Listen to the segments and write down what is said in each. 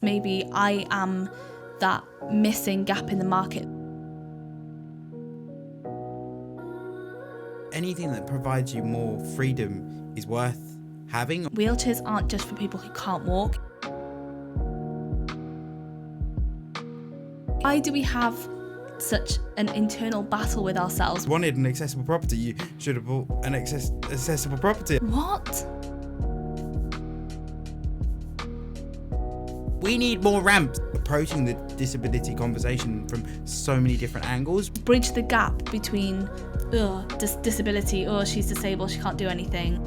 Maybe I am that missing gap in the market. Anything that provides you more freedom is worth having. Wheelchairs aren't just for people who can't walk. Why do we have such an internal battle with ourselves? Wanted an accessible property, you should have bought an accessible property. What? We need more ramps. Approaching the disability conversation from so many different angles. Bridge the gap between disability, she's disabled, she can't do anything.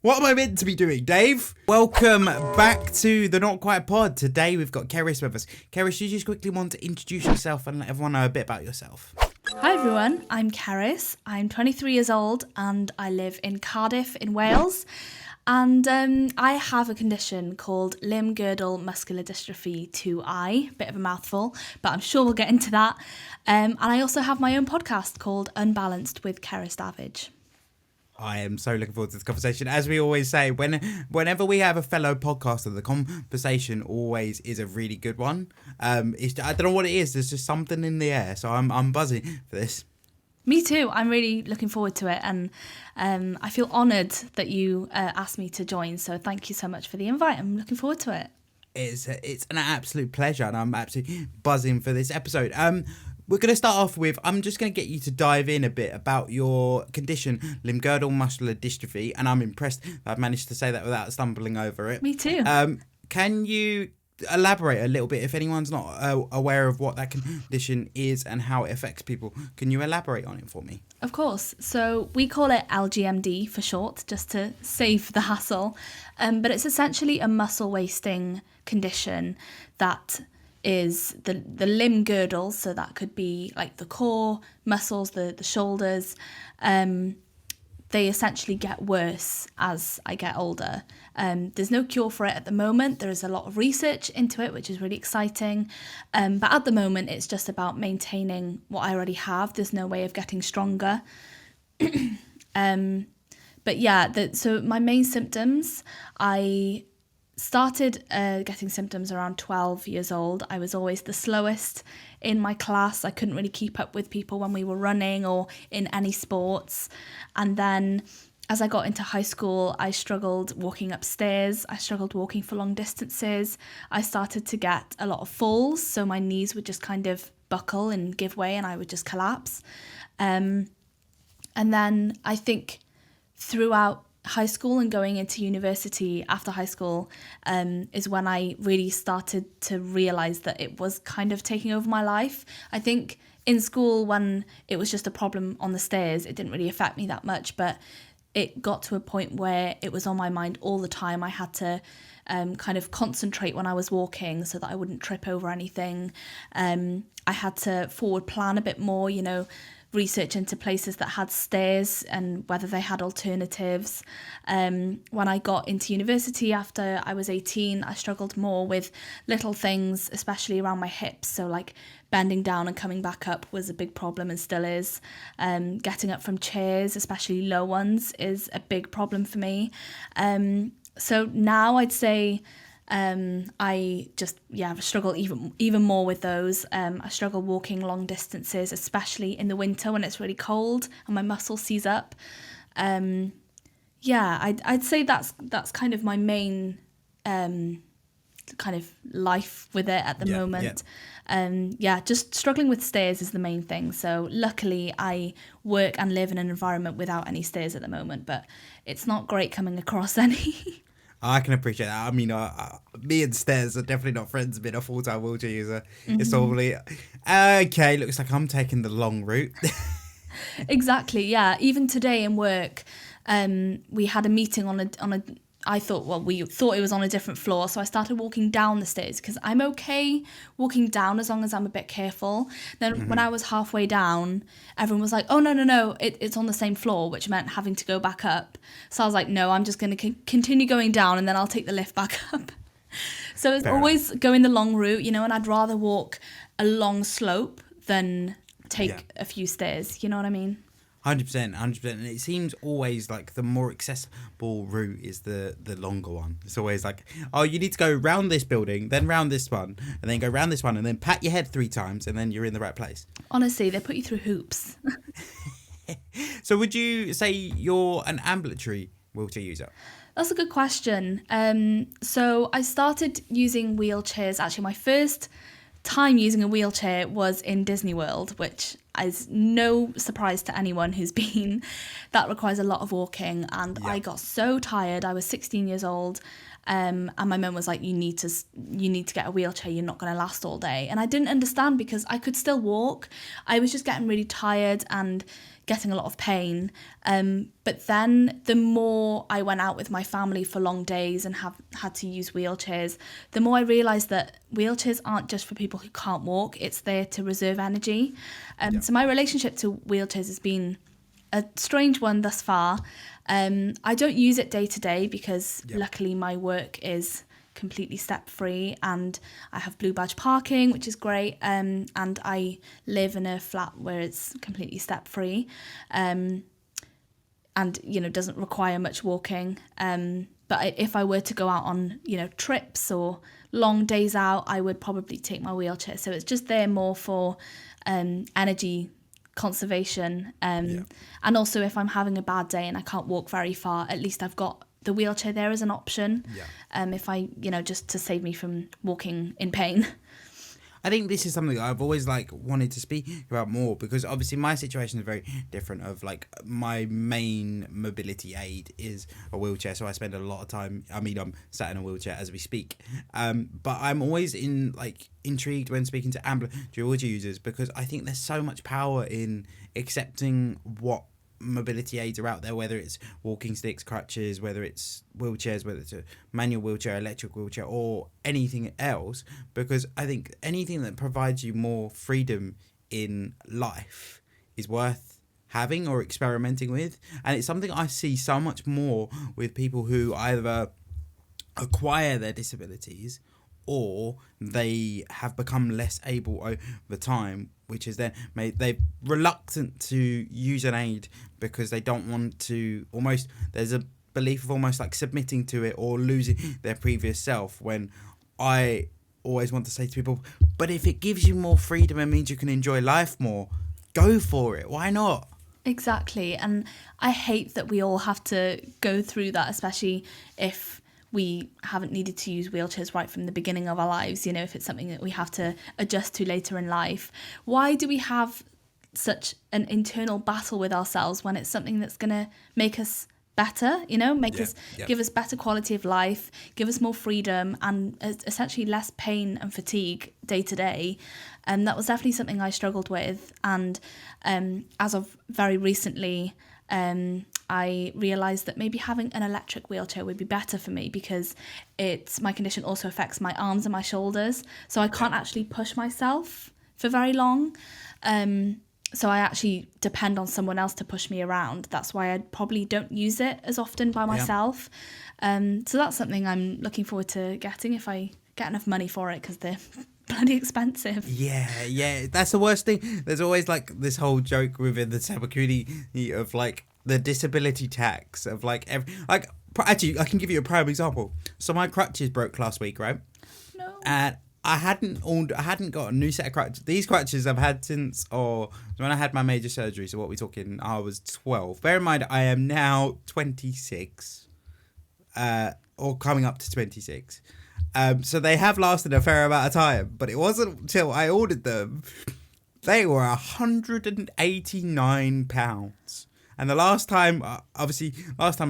What am I meant to be doing, Dave? Welcome back to the Not Quite Pod. Today we've got Cerys with us. Cerys, you just quickly want to introduce yourself and let everyone know a bit about yourself. Hi everyone, I'm Cerys. I'm 23 years old and I live in Cardiff in Wales. And I have a condition called Limb Girdle Muscular Dystrophy 2I, bit of a mouthful, but I'm sure we'll get into that. And I also have my own podcast called Unbalanced with Cerys Davidge. I am so looking forward to this conversation. As we always say, whenever we have a fellow podcaster, the conversation always is a really good one. I don't know what it is. There's just something in the air. So I'm buzzing for this. Me too. I'm really looking forward to it. And I feel honoured that you asked me to join. So thank you so much for the invite. I'm looking forward to it. It's an absolute pleasure. And I'm absolutely buzzing for this episode. We're going to start off with, I'm just going to get you to dive in a bit about your condition, Limb Girdle Muscular Dystrophy, and I'm impressed that I've managed to say that without stumbling over it. Me too. Can you elaborate a little bit, if anyone's not aware of what that condition is and how it affects people? Can you elaborate on it for me? Of course. So we call it LGMD for short, just to save the hassle. But it's essentially a muscle wasting condition that is the limb girdle, so that could be like the core muscles, the shoulders. They essentially get worse as I get older. There's no cure for it at the moment. There is a lot of research into it, which is really exciting. But at the moment, it's just about maintaining what I already have. There's no way of getting stronger. But yeah, so my main symptoms, I started getting symptoms around 12 years old. I was always the slowest in my class. I couldn't really keep up with people when we were running or in any sports. And then as I got into high school, I struggled walking upstairs. I struggled walking for long distances. I started to get a lot of falls, so my knees would just kind of buckle and give way and I would just collapse. And then I think throughout high school and going into university after high school is when I really started to realise that it was kind of taking over my life. I think in school, when it was just a problem on the stairs, it didn't really affect me that much, but it got to a point where it was on my mind all the time. I had to kind of concentrate when I was walking so that I wouldn't trip over anything. I had to forward plan a bit more, research into places that had stairs and whether they had alternatives. When I got into university after I was 18, I struggled more with little things, especially around my hips. So like bending down and coming back up was a big problem and still is. Getting up from chairs, especially low ones, is a big problem for me. So now I'd say I just struggle even more with those. I struggle walking long distances, especially in the winter when it's really cold and my muscles seize up. I'd say that's kind of my main kind of life with it at the moment. Just struggling with stairs is the main thing. So luckily I work and live in an environment without any stairs at the moment, but it's not great coming across any. I can appreciate that. I mean, me and stairs are definitely not friends. Being a full-time wheelchair user, It's probably okay. Looks like I'm taking the long route. Exactly. Yeah. Even today in work, we had a meeting on a. We thought it was on a different floor, so I started walking down the stairs because I'm okay walking down as long as I'm a bit careful. Then when I was halfway down, everyone was like, oh, no, it's on the same floor, which meant having to go back up. So I was like, no, I'm just going to continue going down and then I'll take the lift back up. So it's always going the long route, and I'd rather walk a long slope than take a few stairs, you know what I mean? 100%, 100%. And it seems always like the more accessible route is the longer one. It's always like, oh, you need to go round this building, then round this one, and then go round this one, and then pat your head 3 times, and then you're in the right place. Honestly, they put you through hoops. So would you say you're an ambulatory wheelchair user? That's a good question. So I started using wheelchairs. Actually, my first time using a wheelchair was in Disney World, which is no surprise to anyone who's been. That requires a lot of walking, and I got so tired. I was 16 years old, and my mum was like, you need to get a wheelchair, you're not going to last all day. And I didn't understand, because I could still walk. I was just getting really tired and getting a lot of pain. But then the more I went out with my family for long days and have had to use wheelchairs, the more I realised that wheelchairs aren't just for people who can't walk, it's there to reserve energy. So my relationship to wheelchairs has been a strange one thus far. I don't use it day to day, because luckily my work is completely step free, and I have blue badge parking, which is great, and I live in a flat where it's completely step free, and doesn't require much walking, but if I were to go out on trips or long days out, I would probably take my wheelchair. So it's just there more for energy conservation, and also if I'm having a bad day and I can't walk very far, at least I've got the wheelchair there as an option, if I, just to save me from walking in pain. I think this is something I've always wanted to speak about more, because obviously my situation is very different. Of my main mobility aid is a wheelchair, so I spend a lot of time. I mean, I'm sat in a wheelchair as we speak. But I'm always intrigued when speaking to ambulatory wheelchair users, because I think there's so much power in accepting what mobility aids are out there, whether it's walking sticks, crutches, whether it's wheelchairs, whether it's a manual wheelchair, electric wheelchair, or anything else, because I think anything that provides you more freedom in life is worth having or experimenting with. And it's something I see so much more with people who either acquire their disabilities or they have become less able over time, which is then they're reluctant to use an aid because they don't want to, almost there's a belief of almost submitting to it or losing their previous self, when I always want to say to people, but if it gives you more freedom and means you can enjoy life more, go for it. Why not? Exactly. And I hate that we all have to go through that, especially if we haven't needed to use wheelchairs right from the beginning of our lives, if it's something that we have to adjust to later in life. Why do we have such an internal battle with ourselves when it's something that's going to make us better, give us better quality of life, give us more freedom, and essentially less pain and fatigue day to day? And that was definitely something I struggled with. And as of very recently, I realised that maybe having an electric wheelchair would be better for me, because my condition also affects my arms and my shoulders, so I can't actually push myself for very long. So I actually depend on someone else to push me around. That's why I probably don't use it as often by myself. So that's something I'm looking forward to getting if I get enough money for it, because they're bloody expensive. Yeah, that's the worst thing. There's always this whole joke within the disabled community of the disability tax of actually I can give you a prime example. So my crutches broke last week, right? No. And I hadn't got a new set of crutches. These crutches I've had since when I had my major surgery. So what we're talking, I was 12. Bear in mind I am now 26, or coming up to 26. So they have lasted a fair amount of time, but it wasn't until I ordered them. They were £189. And the last time my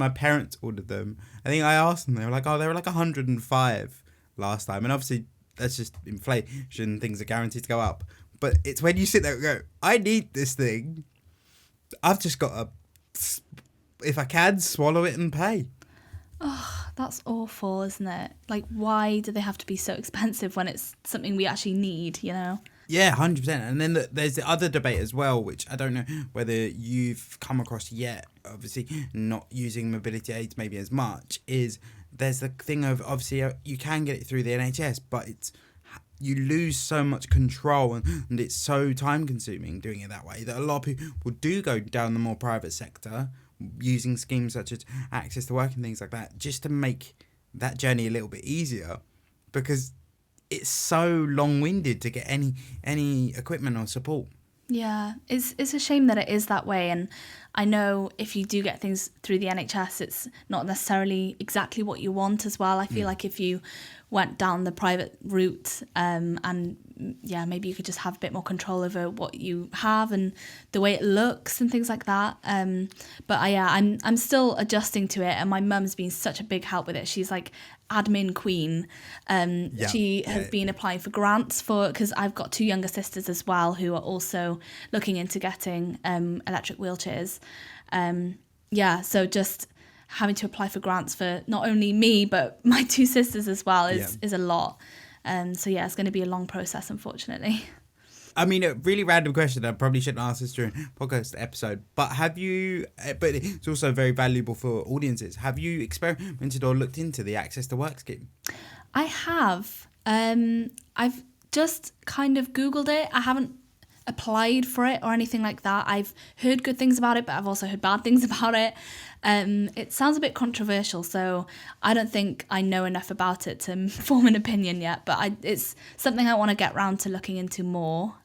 parents ordered them, I think I asked them, they were like 105 last time. And obviously that's just inflation, things are guaranteed to go up. But it's when you sit there and go, I need this thing, I've just got to, if I can, swallow it and pay. Oh, that's awful, isn't it? Why do they have to be so expensive when it's something we actually need, Yeah, 100%. And then there's the other debate as well, which I don't know whether you've come across yet, obviously not using mobility aids maybe as much, is there's the thing of, obviously, you can get it through the NHS, but you lose so much control, and it's so time consuming doing it that way that a lot of people do go down the more private sector using schemes such as access to work and things like that just to make that journey a little bit easier, because it's so long-winded to get any equipment or support. Yeah, it's a shame that it is that way, and I know if you do get things through the NHS, it's not necessarily exactly what you want as well. I feel like if you went down the private route, and yeah, maybe you could just have a bit more control over what you have and the way it looks and things like that. But I'm still adjusting to it, and my mum's been such a big help with it. She's like admin queen. She has been applying for grants because I've got two younger sisters as well who are also looking into getting electric wheelchairs. So just having to apply for grants for not only me but my two sisters as well is a lot. It's going to be a long process, unfortunately. I mean, a really random question. I probably shouldn't ask this during podcast episode, but have you? But it's also very valuable for audiences. Have you experimented or looked into the Access to Work scheme? I have. I've just kind of Googled it. I haven't applied for it or anything like that. I've heard good things about it, but I've also heard bad things about it. It sounds a bit controversial, so I don't think I know enough about it to form an opinion yet, but it's something I want to get round to looking into more.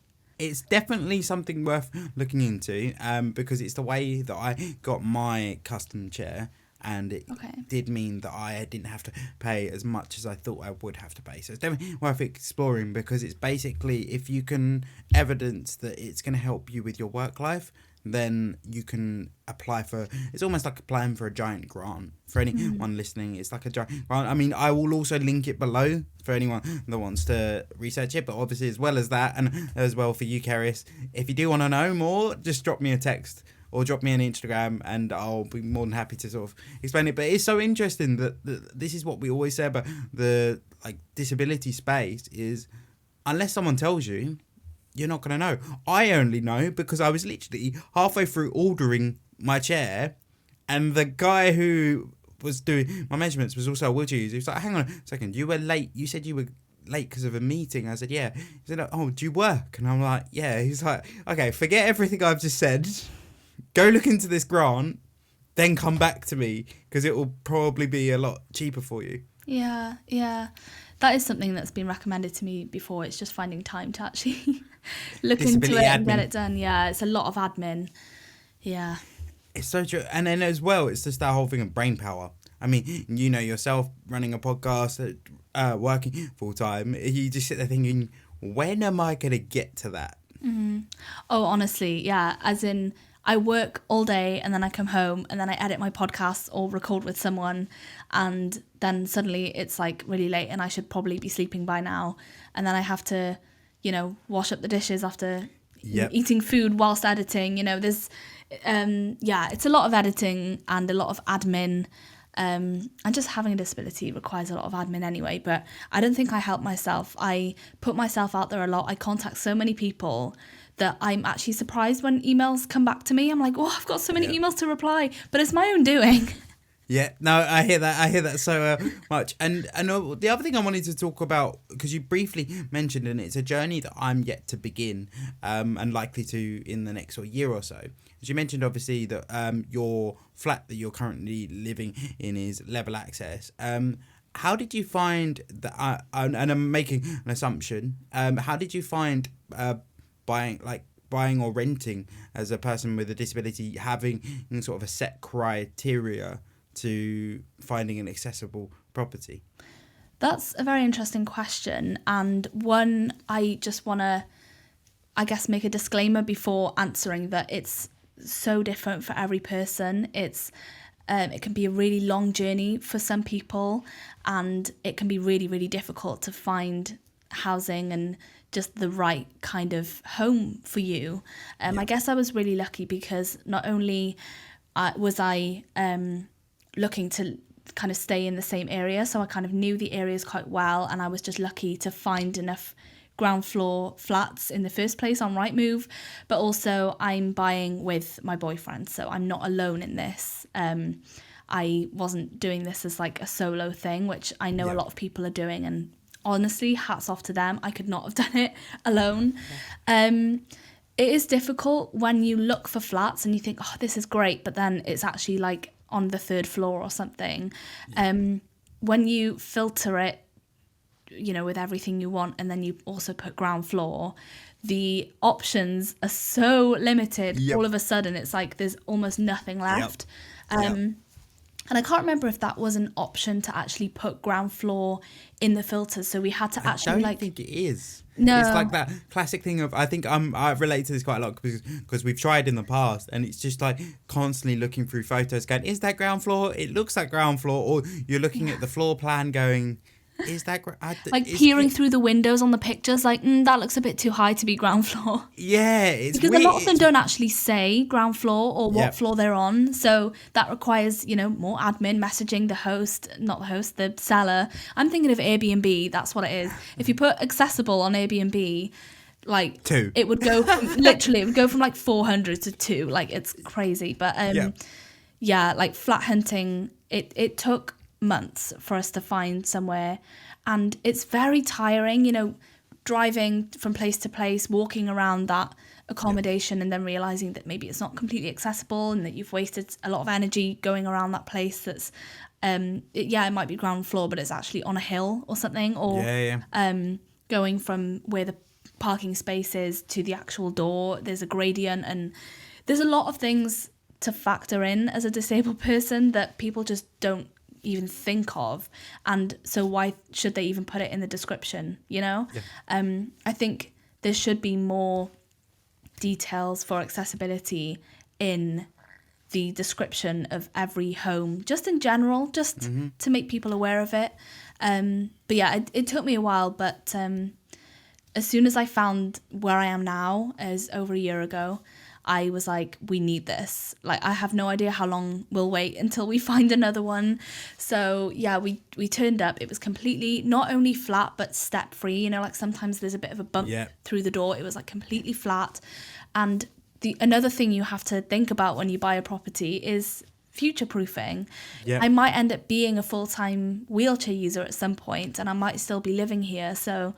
It's definitely something worth looking into, because it's the way that I got my custom chair, and it did mean that I didn't have to pay as much as I thought I would have to pay. So it's definitely worth exploring, because it's basically, if you can evidence that it's going to help you with your work life, then you can apply for, it's almost like applying for a giant grant. For anyone listening, it's like a giant grant. I mean, I will also link it below for anyone that wants to research it, but obviously as well as that, and as well for you, Cerys, if you do want to know more, just drop me a text or drop me an Instagram and I'll be more than happy to sort of explain it. But it's so interesting that this is what we always say about the disability space is, unless someone tells you, you're not going to know. I only know because I was literally halfway through ordering my chair, and the guy who was doing my measurements was also a wheelchair user. He was like, hang on a second, you were late. You said you were late because of a meeting. I said, yeah. He said, oh, do you work? And I'm like, yeah. He's like, okay, forget everything I've just said. Go look into this grant, then come back to me, because it will probably be a lot cheaper for you. Yeah. That is something that's been recommended to me before. It's just finding time to actually look into it and get it done. Yeah, it's a lot of admin. Yeah. It's so true. And then as well, it's just that whole thing of brain power. I mean, you know yourself, running a podcast, working full time, you just sit there thinking, when am I going to get to that? Mm-hmm. Oh, honestly, yeah. As in, I work all day and then I come home and then I edit my podcasts or record with someone, and then suddenly it's like really late and I should probably be sleeping by now, and then I have to, wash up the dishes after eating food whilst editing. There's it's a lot of editing and a lot of admin, and just having a disability requires a lot of admin anyway, but I don't think I help myself. I put myself out there a lot. I contact so many people that I'm actually surprised when emails come back to me. I'm like, oh, I've got so many emails to reply, but it's my own doing. Yeah, no, I hear that so much. And the other thing I wanted to talk about, because you briefly mentioned, and it's a journey that I'm yet to begin, and likely to in the next year or so. As you mentioned, obviously, that your flat that you're currently living in is level access. How did you find that? And I'm making an assumption. How did you find buying or renting as a person with a disability, having sort of a set criteria to finding an accessible property? That's a very interesting question, and one I just want to, I guess, make a disclaimer before answering that it's so different for every person. It can be a really long journey for some people, and it can be really, really difficult to find housing and just the right kind of home for you. I guess I was really lucky because not only was I looking to kind of stay in the same area, so I kind of knew the areas quite well, and I was just lucky to find enough ground floor flats in the first place on Rightmove, but also I'm buying with my boyfriend, so I'm not alone in this. I wasn't doing this as like a solo thing, which I know a lot of people are doing, and honestly, hats off to them. I could not have done it alone. It is difficult when you look for flats and you think, oh, this is great, but then it's actually like on the third floor or something. When you filter it, you know, with everything you want, and then you also put ground floor, the options are so limited. All of a sudden it's like there's almost nothing left. And I can't remember if that was an option to actually put ground floor in the filters, so we had to actually I don't think it is. No. It's like that classic thing of, I think I've related to this quite a lot because we've tried in the past, and it's just like constantly looking through photos going, is that ground floor? It looks like ground floor. Or you're looking at the floor plan going, is that peering through the windows on the pictures, like that looks a bit too high to be ground floor. Yeah, it's because weird. A lot of them don't actually say ground floor or what floor they're on, so that requires, you know, more admin messaging the seller. I'm thinking of Airbnb. That's what it is. If you put accessible on Airbnb, like 2, it would go from, literally it would go from like 400 to 2. Like it's crazy. But like flat hunting, it took months for us to find somewhere, and it's very tiring, you know, driving from place to place, walking around that accommodation, and then realizing that maybe it's not completely accessible and that you've wasted a lot of energy going around that place that's it might be ground floor but it's actually on a hill or something, or going from where the parking space is to the actual door, there's a gradient, and there's a lot of things to factor in as a disabled person that people just don't even think of, and so why should they even put it in the description, you know? I think there should be more details for accessibility in the description of every home, just in general, just to make people aware of it. But yeah, it took me a while, but as soon as I found where I am now, as over a year ago, I was like, we need this. Like, I have no idea how long we'll wait until we find another one. So yeah, we turned up. It was completely not only flat but step free. You know, like sometimes there's a bit of a bump through the door. It was like completely flat. And another thing you have to think about when you buy a property is future proofing. I might end up being a full-time wheelchair user at some point, and I might still be living here. So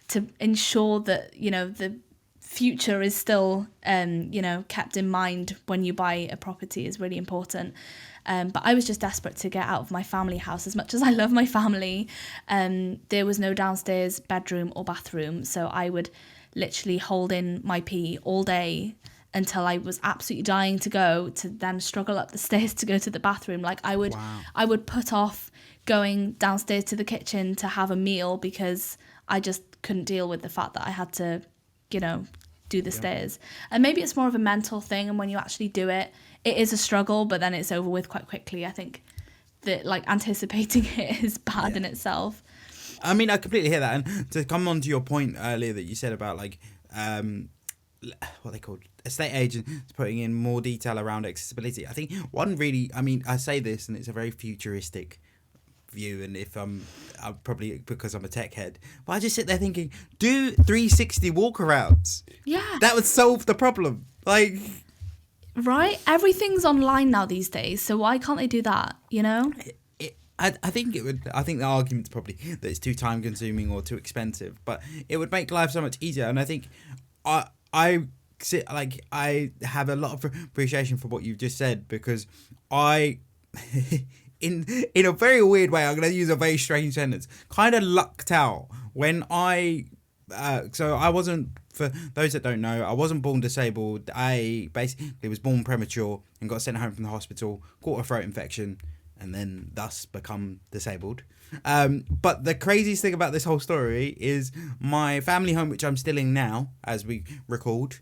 to ensure that, you know, the future is still kept in mind when you buy a property is really important. But I was just desperate to get out of my family house. As much as I love my family, there was no downstairs bedroom or bathroom, so I would literally hold in my pee all day until I was absolutely dying to go, to then struggle up the stairs to go to the bathroom. Like I would put off going downstairs to the kitchen to have a meal because I just couldn't deal with the fact that I had to, you know, do the stairs. And maybe it's more of a mental thing, and when you actually do it, it is a struggle, but then it's over with quite quickly. I think that like anticipating it is bad in itself. I mean, I completely hear that. And to come on to your point earlier that you said about like what they called estate agents putting in more detail around accessibility, I think one really, I mean, I say this and it's a very futuristic view, and if I'm probably because I'm a tech head, but I just sit there thinking, do 360 walkarounds. Yeah, that would solve the problem. Like, right, everything's online now these days, so why can't they do that, you know? I think it would. I think the argument's probably that it's too time consuming or too expensive, but it would make life so much easier. And I think I have a lot of appreciation for what you've just said, because I in a very weird way, I'm going to use a very strange sentence, kind of lucked out when so I wasn't, for those that don't know, I wasn't born disabled. I basically was born premature and got sent home from the hospital, caught a throat infection, and then thus become disabled. But the craziest thing about this whole story is my family home, which I'm still in now, as we recalled,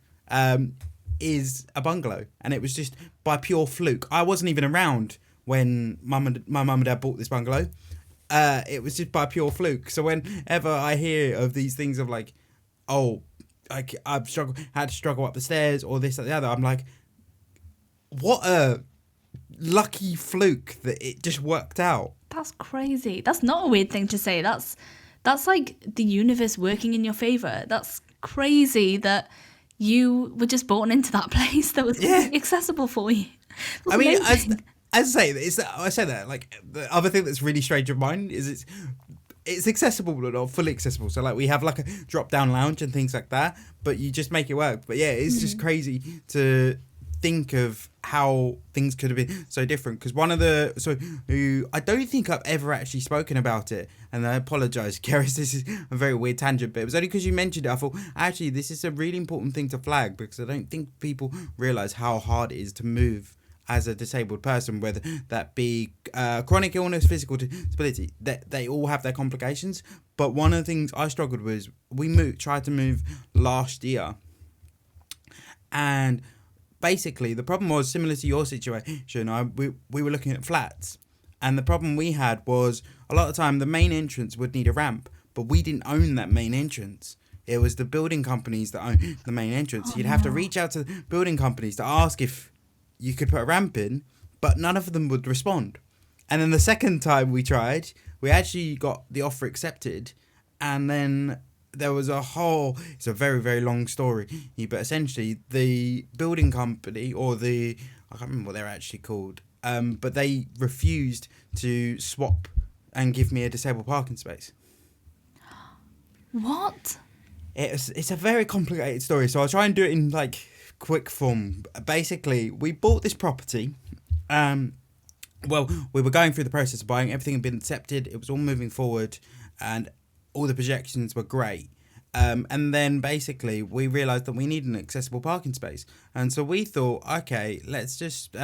is a bungalow. And it was just by pure fluke. I wasn't even around when my mum and dad bought this bungalow. It was just by pure fluke. So whenever I hear of these things of like, oh, I've had to struggle up the stairs or this or the other, I'm like, what a lucky fluke that it just worked out. That's crazy. That's not a weird thing to say. That's like the universe working in your favor. That's crazy that you were just born into that place that was accessible for you. I mean, I say that like the other thing that's really strange of mine is it's accessible but not fully accessible. So like we have like a drop down lounge and things like that, but you just make it work. But yeah, it's just crazy to think of how things could have been so different. Because I don't think I've ever actually spoken about it, and I apologise, Cerys, this is a very weird tangent, but it was only because you mentioned it I thought actually this is a really important thing to flag, because I don't think people realise how hard it is to move as a disabled person, whether that be chronic illness, physical disability. That they all have their complications. But one of the things I struggled with, tried to move last year, and basically the problem was similar to your situation. We were looking at flats, and the problem we had was a lot of the time the main entrance would need a ramp, but we didn't own that main entrance. It was the building companies that owned the main entrance. You'd have to reach out to the building companies to ask if you could put a ramp in, but none of them would respond. And then the second time we tried, we actually got the offer accepted, and then there was it's a very, very long story, but essentially the building company, I can't remember what they're actually called, but they refused to swap and give me a disabled parking space. What? It's a very complicated story, so I'll try and do it in like quick form. Basically, we bought this property. We were going through the process of buying. Everything had been accepted. It was all moving forward, and all the projections were great. And then basically we realised that we need an accessible parking space, and so we thought, okay, let's just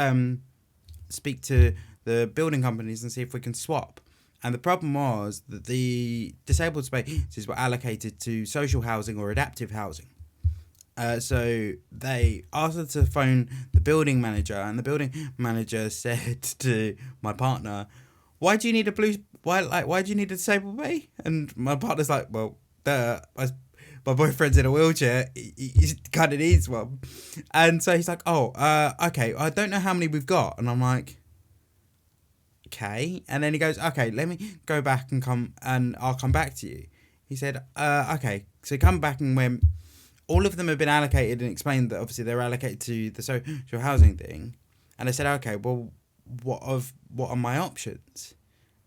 speak to the building companies and see if we can swap. And the problem was that the disabled spaces were allocated to social housing or adaptive housing. So they asked us to phone the building manager, and the building manager said to my partner, why do you need a disabled bay? And my partner's like, well, my boyfriend's in a wheelchair, he kind of needs one. And so he's like, okay, I don't know how many we've got. And I'm like, okay. And then he goes, okay, let me go back and I'll come back to you. He said, okay. So come back, and when all of them have been allocated, and explained that obviously they're allocated to the social housing thing. And I said, okay, well, what are my options?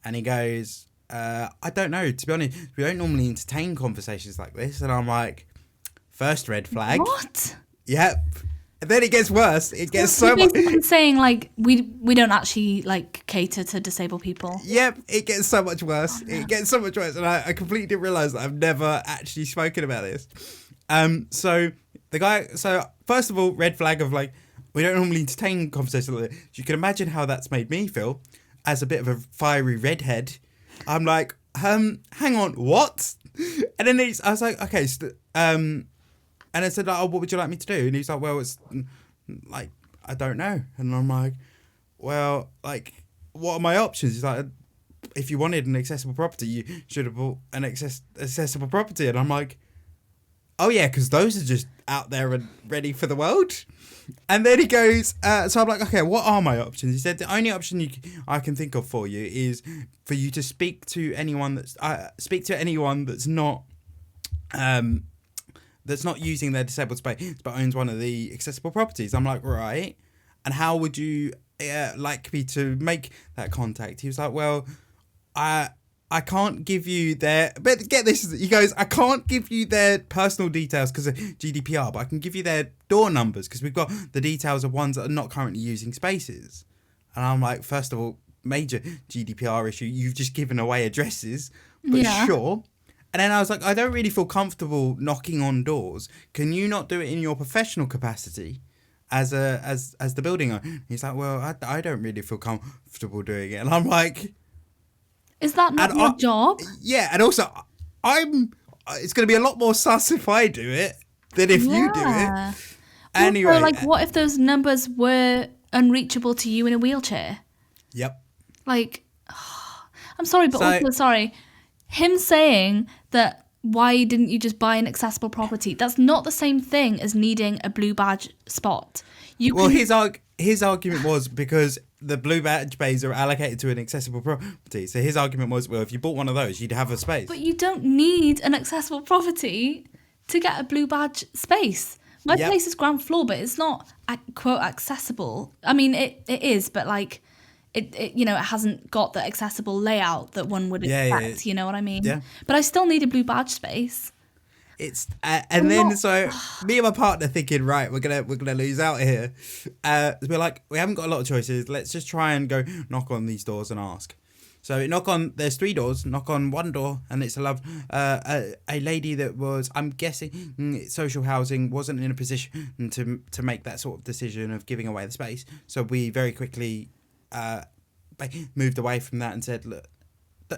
And he goes, I don't know. To be honest, we don't normally entertain conversations like this. And I'm like, first red flag. What? Yep. And then it gets worse. It gets so much. Basically saying like we don't actually like cater to disabled people. Yep. It gets so much worse. Oh, no. It gets so much worse. And I completely didn't realise that I've never actually spoken about this. So the guy. So first of all, red flag of like, we don't normally entertain conversations like this. You can imagine how that's made me feel as a bit of a fiery redhead. I'm like, hang on, what? And then I was like, okay, and I said, like, oh, what would you like me to do? And he's like, well, it's like, I don't know. And I'm like, well, like, what are my options? He's like, if you wanted an accessible property, you should have bought an accessible property. And I'm like, oh yeah, because those are just out there and ready for the world. And then he goes, so I'm like, okay, what are my options? He said, the only option I can think of for you is for you to speak to anyone that's not using their disabled space but owns one of the accessible properties. I'm like, right. And how would you like me to make that contact? He was like, well, I can't give you but get this, he goes, I can't give you their personal details because of GDPR, but I can give you their door numbers because we've got the details of ones that are not currently using spaces. And I'm like, first of all, major GDPR issue, you've just given away addresses, but sure. And then I was like, I don't really feel comfortable knocking on doors. Can you not do it in your professional capacity as the building owner? He's like, well, I don't really feel comfortable doing it. And I'm like, is that not your job? Yeah, and also, it's going to be a lot more sus if I do it than if you do it. Anyway. Also, like, what if those numbers were unreachable to you in a wheelchair? Yep. Like, I'm sorry, but also, sorry, him saying that, why didn't you just buy an accessible property? That's not the same thing as needing a blue badge spot. His argument was because the blue badge bays are allocated to an accessible property. So his argument was, well, if you bought one of those, you'd have a space. But you don't need an accessible property to get a blue badge space. My place is ground floor, but it's not, quote, accessible. I mean, it is, but like, it hasn't got the accessible layout that one would Yeah, expect. You know what I mean? Yeah. But I still need a blue badge space. It's and then so me and my partner thinking, right, we're gonna lose out here. We're like, we haven't got a lot of choices. Let's just try and go knock on these doors and ask. So there's 3 doors, knock on one door, and it's a lady that was, I'm guessing, social housing, wasn't in a position to make that sort of decision of giving away the space. So we very quickly moved away from that and said, look,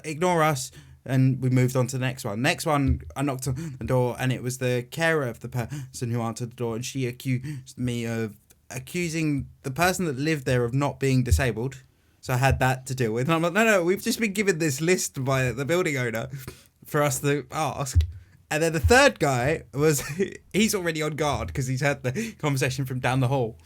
ignore us, and we moved on to the next one. Next one, I knocked on the door, and it was the carer of the person who answered the door, and she accused me of accusing the person that lived there of not being disabled. So I had that to deal with. And I'm like, no, we've just been given this list by the building owner for us to ask. And then the third guy he's already on guard because he's had the conversation from down the hall.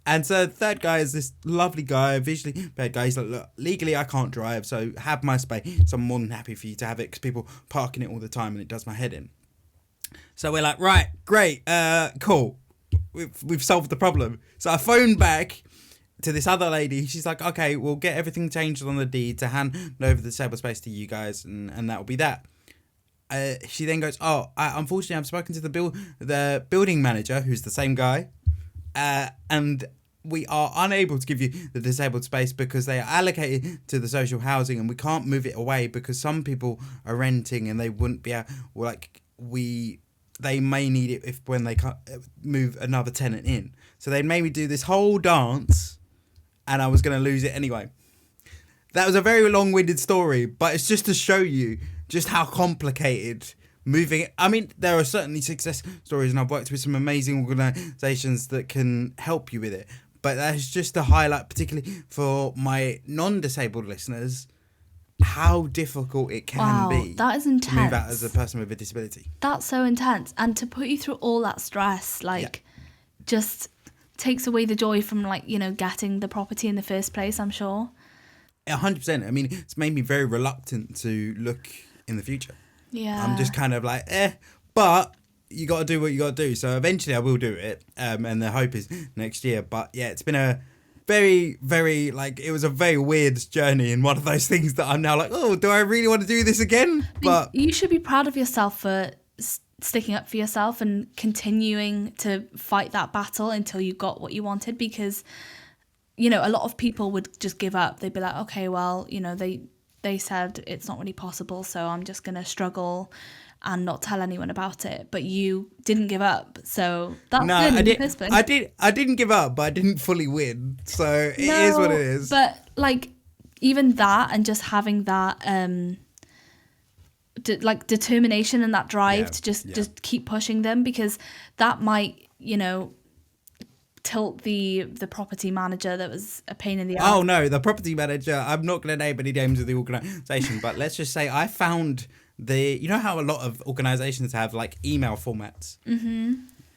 And so the third guy is this lovely guy, visually impaired guy. He's like, look, legally I can't drive, so have my space. So I'm more than happy for you to have it because people park in it all the time and it does my head in. So we're like, right, great, cool. We've solved the problem. So I phoned back to this other lady. She's like, okay, we'll get everything changed on the deed to hand over the disabled space to you guys, and that'll be that. She then goes, unfortunately I've spoken to the building manager, who's the same guy, and we are unable to give you the disabled space because they are allocated to the social housing and we can't move it away because some people are renting and they wouldn't be able, they may need it when they can't move another tenant in. So they made me do this whole dance and I was going to lose it anyway. That was a very long-winded story, but it's just to show you just how complicated moving it. I mean, there are certainly success stories, and I've worked with some amazing organisations that can help you with it. But that's just to highlight, particularly for my non-disabled listeners, how difficult it can be. That is intense. To move out as a person with a disability. That's so intense, and to put you through all that stress, just takes away the joy from getting the property in the first place, I'm sure. 100%. I mean, it's made me very reluctant to look in the future. Yeah. I'm just kind of like, but you got to do what you got to do. So eventually I will do it. And the hope is next year. But yeah, it's been a very, very, it was a very weird journey, and one of those things that I'm now like, oh, do I really want to do this again? But you should be proud of yourself for sticking up for yourself and continuing to fight that battle until you got what you wanted, because a lot of people would just give up. They'd be like, okay, well, they said it's not really possible, so I'm just gonna struggle and not tell anyone about it. But you didn't give up, so that's good. I didn't give up, but I didn't fully win, so it is what it is. But even that, and just having that determination and that drive to just keep pushing them, because that might tilt the property manager that was a pain in the ass. Oh no, the property manager, I'm not going to name any names of the organisation, but let's just say I found how a lot of organisations have email formats. Mm-hmm.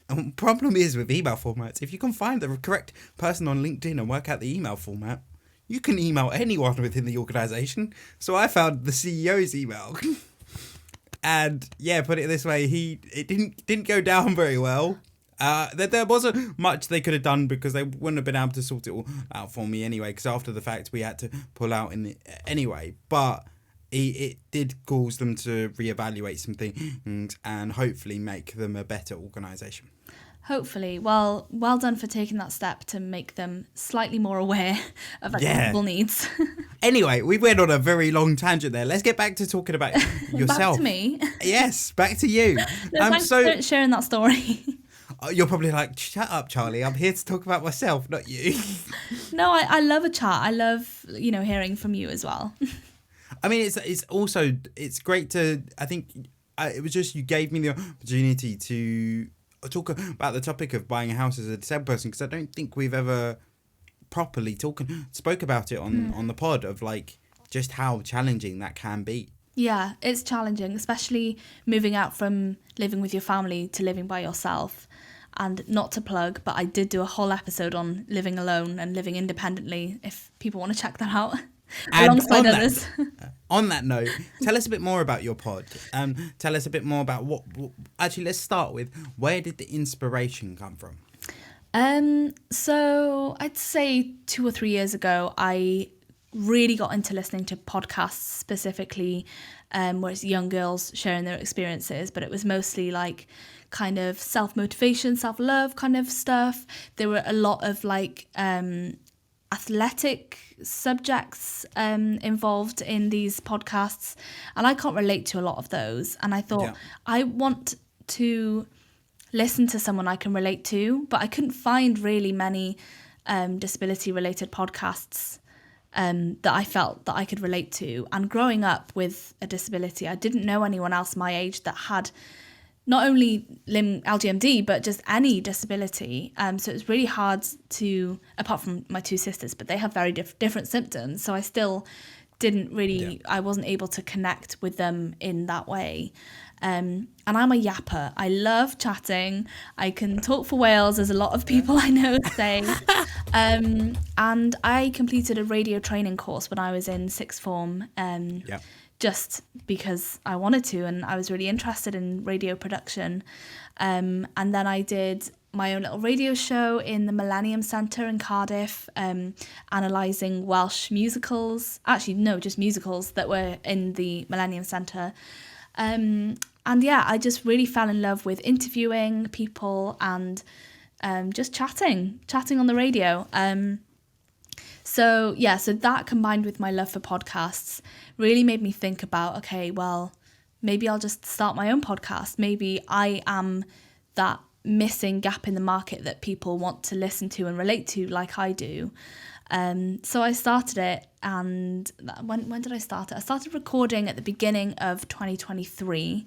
And the problem is with email formats, if you can find the correct person on LinkedIn and work out the email format, you can email anyone within the organisation. So I found the CEO's email. And yeah, put it this way, it didn't go down very well. There wasn't much they could have done because they wouldn't have been able to sort it all out for me anyway, because after the fact we had to pull out anyway. But it did cause them to reevaluate some things and hopefully make them a better organisation. Hopefully. Well done for taking that step to make them slightly more aware of accessible needs. Anyway, we went on a very long tangent there. Let's get back to talking about yourself. Back to me. Yes, back to you. Thanks for sharing that story. You're probably like, shut up, Charlie. I'm here to talk about myself, not you. No, I love a chat. I love, hearing from you as well. I mean, it's also, it's great to, I think it was just, you gave me the opportunity to talk about the topic of buying a house as a disabled person, because I don't think we've ever properly spoke about it on the pod of just how challenging that can be. Yeah, it's challenging, especially moving out from living with your family to living by yourself. And not to plug, but I did do a whole episode on living alone and living independently, if people want to check that out. Alongside others. On that note, tell us a bit more about your pod. Tell us a bit more about actually, let's start with, where did the inspiration come from? So I'd say 2 or 3 years ago, I really got into listening to podcasts specifically, where it's young girls sharing their experiences, but it was mostly like kind of self-motivation, self-love kind of stuff. There were a lot of like athletic subjects involved in these podcasts, and I can't relate to a lot of those. And I thought, I want to listen to someone I can relate to, but I couldn't find really many disability related podcasts that I felt that I could relate to. And growing up with a disability, I didn't know anyone else my age that had not only LGMD, but just any disability. So it was really hard to, apart from my two sisters, but they have very different symptoms. So I still didn't really, I wasn't able to connect with them in that way. And I'm a yapper. I love chatting. I can talk for whales, as a lot of people I know say. And I completed a radio training course when I was in sixth form, just because I wanted to, and I was really interested in radio production. And then I did my own little radio show in the Millennium Centre in Cardiff, analysing Welsh musicals. Actually, no, just musicals that were in the Millennium Centre. And yeah, I just really fell in love with interviewing people and just chatting on the radio. So that combined with my love for podcasts really made me think about, okay, well, maybe I'll just start my own podcast. Maybe I am that missing gap in the market that people want to listen to and relate to like I do. So I started it, and when did I start it? I started recording at the beginning of 2023,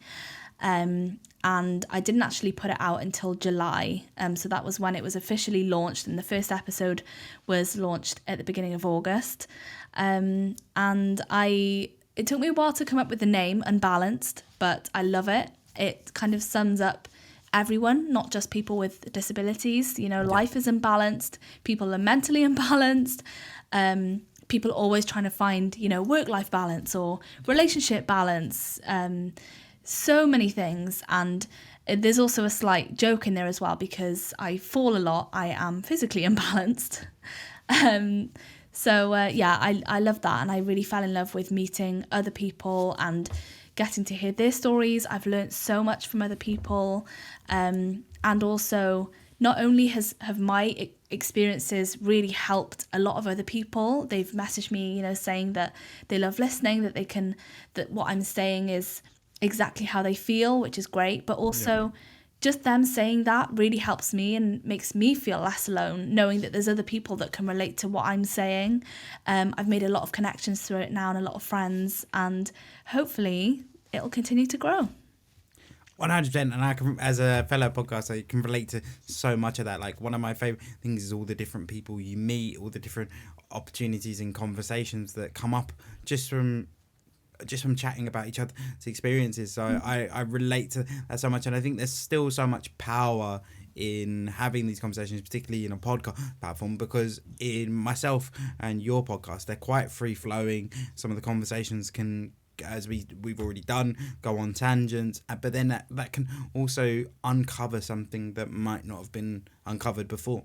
and I didn't actually put it out until July. So that was when it was officially launched, and the first episode was launched at the beginning of August. And it took me a while to come up with the name Unbalanced, but I love it. It kind of sums up everyone, not just people with disabilities. Life is imbalanced. People are mentally imbalanced. People are always trying to find, work-life balance or relationship balance. So many things. And there's also a slight joke in there as well, because I fall a lot. I am physically imbalanced. I love that. And I really fell in love with meeting other people and getting to hear their stories. I've learned so much from other people. And also, not only have my experiences really helped a lot of other people. They've messaged me, saying that they love listening, that what I'm saying is exactly how they feel, which is great. But also, just them saying that really helps me and makes me feel less alone, knowing that there's other people that can relate to what I'm saying. I've made a lot of connections through it now and a lot of friends, and hopefully it'll continue to grow. 100%, and I can, as a fellow podcaster, I can relate to so much of that. Like, one of my favorite things is all the different people you meet, all the different opportunities and conversations that come up just from chatting about each other's experiences. So I relate to that so much, and I think there's still so much power in having these conversations, particularly in a podcast platform, because in myself and your podcast, they're quite free flowing. Some of the conversations can, as we've already done, go on tangents, but then that can also uncover something that might not have been uncovered before.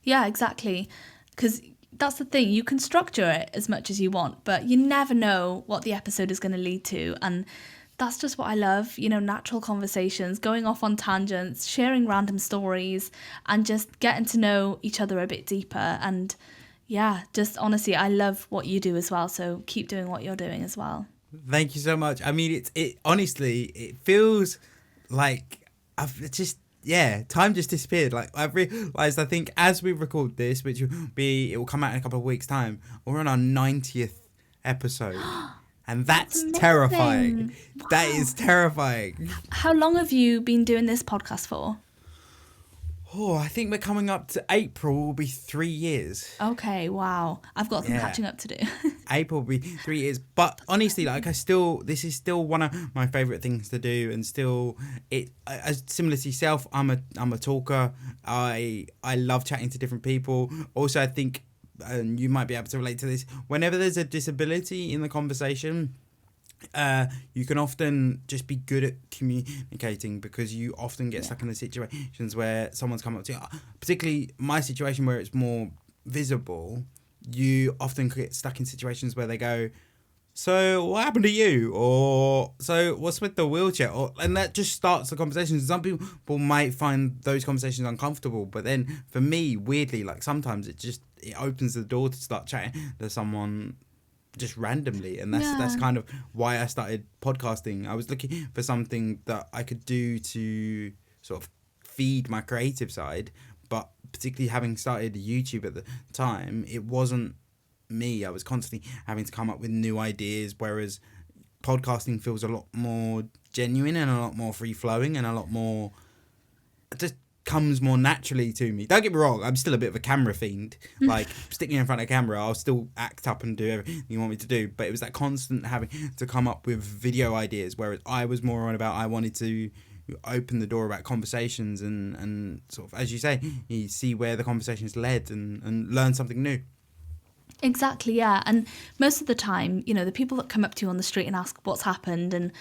Yeah, exactly. Because that's the thing, you can structure it as much as you want, but you never know what the episode is going to lead to. And that's just what I love, natural conversations, going off on tangents, sharing random stories, and just getting to know each other a bit deeper. And yeah, just honestly, I love what you do as well. So keep doing what you're doing as well. Thank you so much. I mean, it honestly, it feels like time just disappeared. Like, I've realised, I think as we record this, which it will come out in a couple of weeks' time, we're on our 90th episode. And that's terrifying. Wow. That is terrifying. How long have you been doing this podcast for? Oh, I think we're coming up to April. Will be 3 years. Okay, wow. I've got some catching up to do. April will be 3 years. But honestly, this is still one of my favourite things to do, and still, as similar to yourself, I'm a talker. I love chatting to different people. Also, I think, and you might be able to relate to this, whenever there's a disability in the conversation, you can often just be good at communicating, because you often get stuck in the situations where someone's come up to you, particularly my situation where it's more visible. you often get stuck in situations where they go, so what happened to you? Or so what's with the wheelchair? And that just starts the conversation. Some people might find those conversations uncomfortable, but then for me, weirdly, like sometimes it opens the door to start chatting to someone just randomly, and that's kind of why I started podcasting. I was looking for something that I could do to sort of feed my creative side, but particularly having started YouTube at the time, it wasn't me. I was constantly having to come up with new ideas, whereas podcasting feels a lot more genuine and a lot more free flowing and a lot more, it just comes more naturally to me. Don't get me wrong, I'm still a bit of a camera fiend. Like sticking in front of a camera, I'll still act up and do everything you want me to do, but it was that constant having to come up with video ideas, whereas I was more on about, I wanted to open the door about conversations and sort of, as you say, you see where the conversation's led and learn something new. Exactly, yeah. And most of the time, you know, the people that come up to you on the street and ask what's happened, and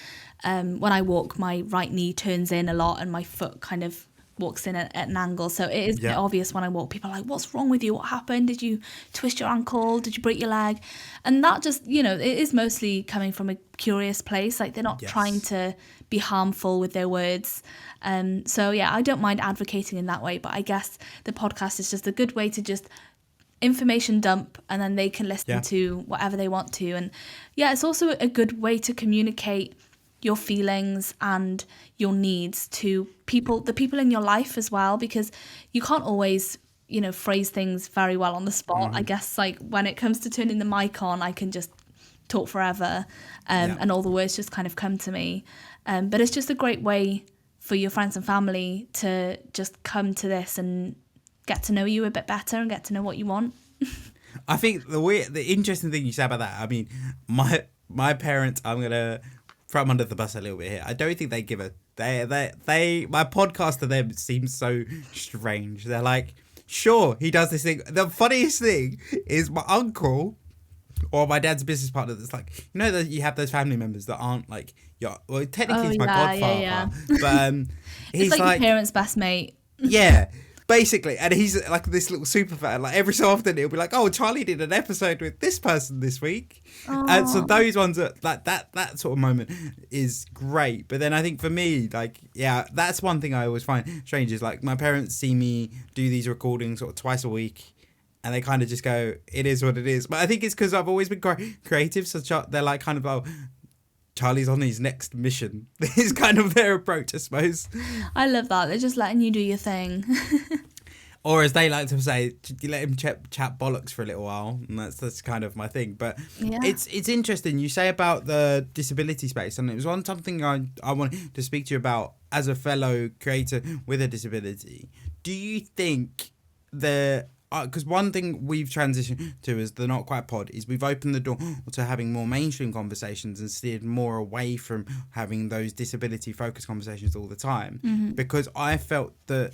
when I walk, my right knee turns in a lot and my foot kind of walks in at an angle. So it is obvious when I walk. People are like, what's wrong with you? What happened? Did you twist your ankle? Did you break your leg? And that just, you know, it is mostly coming from a curious place. Like they're not trying to be harmful with their words. So yeah, I don't mind advocating in that way, but I guess the podcast is just a good way to just information dump, and then they can listen to whatever they want to. And yeah, it's also a good way to communicate your feelings and your needs to the people in your life as well, because you can't always, you know, phrase things very well on the spot. I guess like when it comes to turning the mic on, I can just talk forever and all the words just kind of come to me. But it's just a great way for your friends and family to just come to this and get to know you a bit better and get to know what you want. I think the interesting thing you said about that, I mean, my parents, I'm gonna throw them under the bus a little bit here. I don't think they give a my podcast to them seems so strange. They're like, sure, he does this thing. The funniest thing is my uncle or my dad's business partner that's like, you know that you have those family members that aren't like well, technically it's my godfather, but he's it's like your parents' best mate. Yeah. Basically, and he's like this little super fan. Like every so often, he'll be like, "Oh, Charlie did an episode with this person this week," and so those ones are like that sort of moment is great. But then I think for me, like, yeah, that's one thing I always find strange is like my parents see me do these recordings sort of twice a week, and they kind of just go, "It is what it is." But I think it's because I've always been creative, so they're like kind of Charlie's on his next mission. This is kind of their approach, I suppose. I love that. They're just letting you do your thing. Or as they like to say, you let him chat bollocks for a little while. And that's kind of my thing. But it's interesting. You say about the disability space. And it was something I wanted to speak to you about as a fellow creator with a disability. Do you think because one thing we've transitioned to as the Not Quite Pod is we've opened the door to having more mainstream conversations and steered more away from having those disability focused conversations all the time, because I felt that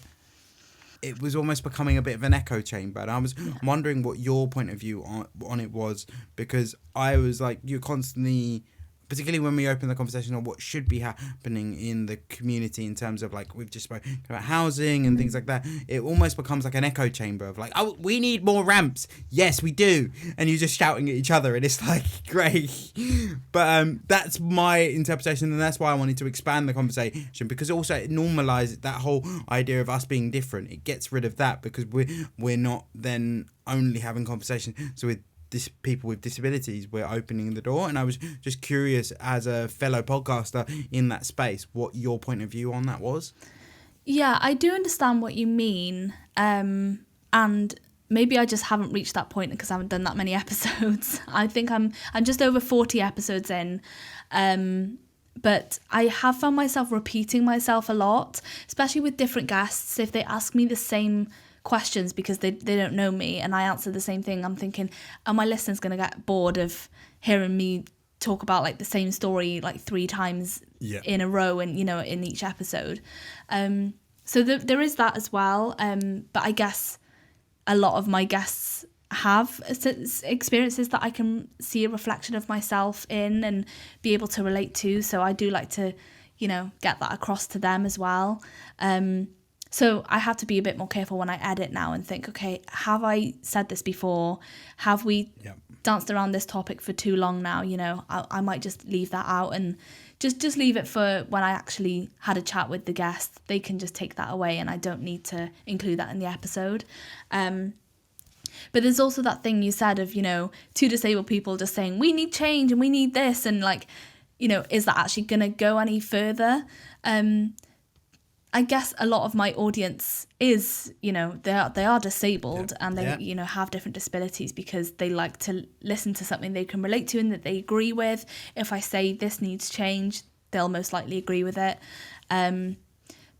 it was almost becoming a bit of an echo chamber, and I was wondering what your point of view on it was, because I was like, you're constantly, particularly when we open the conversation on what should be happening in the community in terms of like, we've just spoken about housing and things like that, it almost becomes like an echo chamber of like, oh, we need more ramps. Yes, we do. And you're just shouting at each other, and it's like, great. But that's my interpretation, and that's why I wanted to expand the conversation, because also it normalizes that whole idea of us being different. It gets rid of that, because we're not then only having conversations with people with disabilities, we're opening the door. And I was just curious, as a fellow podcaster in that space, what your point of view on that was. Yeah, I do understand what you mean, and maybe I just haven't reached that point because I haven't done that many episodes. I think I'm just over 40 episodes in, but I have found myself repeating myself a lot, especially with different guests. If they ask me the same questions because they don't know me and I answer the same thing, I'm thinking, are my listeners going to get bored of hearing me talk about like the same story like 3 times in a row, and you know, in each episode? So there is that as well, but I guess a lot of my guests have experiences that I can see a reflection of myself in and be able to relate to, so I do like to, you know, get that across to them as well. So I have to be a bit more careful when I edit now and think, okay, have I said this before? Have we danced around this topic for too long now? You know, I might just leave that out and just leave it for when I actually had a chat with the guest. They can just take that away and I don't need to include that in the episode. But there's also that thing you said of, you know, two disabled people just saying, we need change and we need this. And like, you know, is that actually going to go any further? I guess a lot of my audience is, you know, they are disabled and they, you know, have different disabilities because they like to listen to something they can relate to and that they agree with. If I say this needs change, they'll most likely agree with it.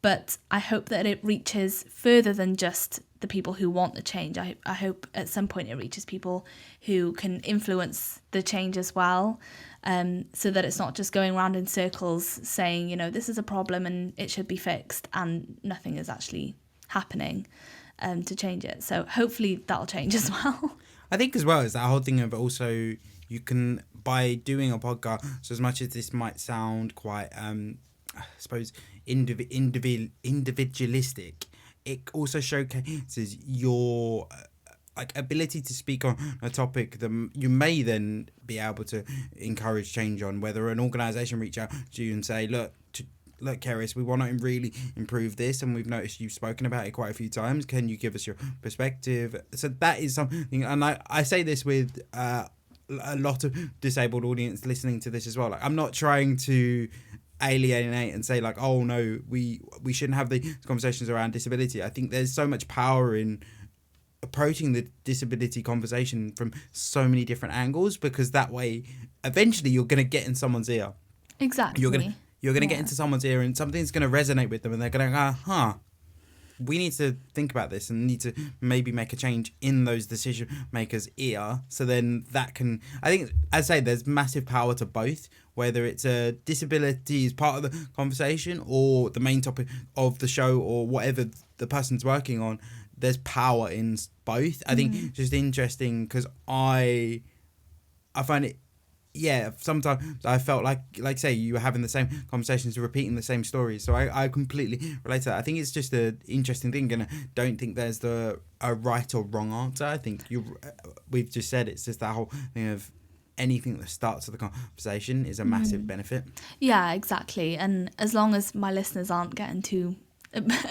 But I hope that it reaches further than just the people who want the change. I hope at some point it reaches people who can influence the change as well, so that it's not just going around in circles saying, you know, this is a problem and it should be fixed and nothing is actually happening to change it. So hopefully that'll change as well. I think as well is that whole thing of also you can, by doing a podcast, so as much as this might sound quite, I suppose, individualistic, it also showcases your like ability to speak on a topic that you may then be able to encourage change on. Whether an organisation reach out to you and say, look, Cerys, we want to really improve this, and we've noticed you've spoken about it quite a few times. Can you give us your perspective? So that is something, and I say this with a lot of disabled audience listening to this as well. Like, I'm not trying to alienate and say like, oh no, we shouldn't have the conversations around disability. I think there's so much power in approaching the disability conversation from so many different angles, because that way eventually you're going to get in someone's ear. Exactly. You're gonna get into someone's ear and something's going to resonate with them and they're going to go, we need to think about this and need to maybe make a change in those decision makers' ear. So then that can, I think, as I say, there's massive power to both, whether it's a disability is part of the conversation or the main topic of the show or whatever the person's working on. There's power in both. I think it's just interesting because I find it, sometimes I felt like say you were having the same conversations, repeating the same stories. So I completely relate to that. I think it's just an interesting thing, and I don't think there's a right or wrong answer. I think we've just said it's just that whole thing of anything that starts the conversation is a massive benefit. Yeah, exactly. And as long as my listeners aren't getting too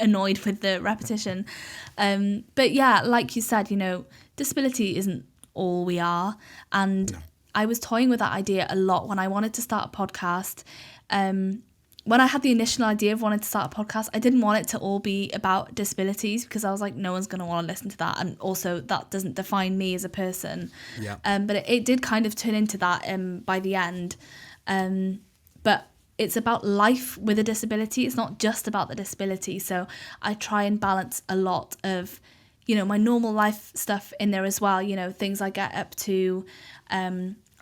annoyed with the repetition. But yeah, like you said, you know, disability isn't all we are. And I was toying with that idea a lot when I wanted to start a podcast. When I had the initial idea of wanting to start a podcast, I didn't want it to all be about disabilities because I was like, no one's going to want to listen to that. And also that doesn't define me as a person. Yeah. But it did kind of turn into that by the end. But it's about life with a disability. It's not just about the disability. So I try and balance a lot of, you know, my normal life stuff in there as well. You know, things I get up to.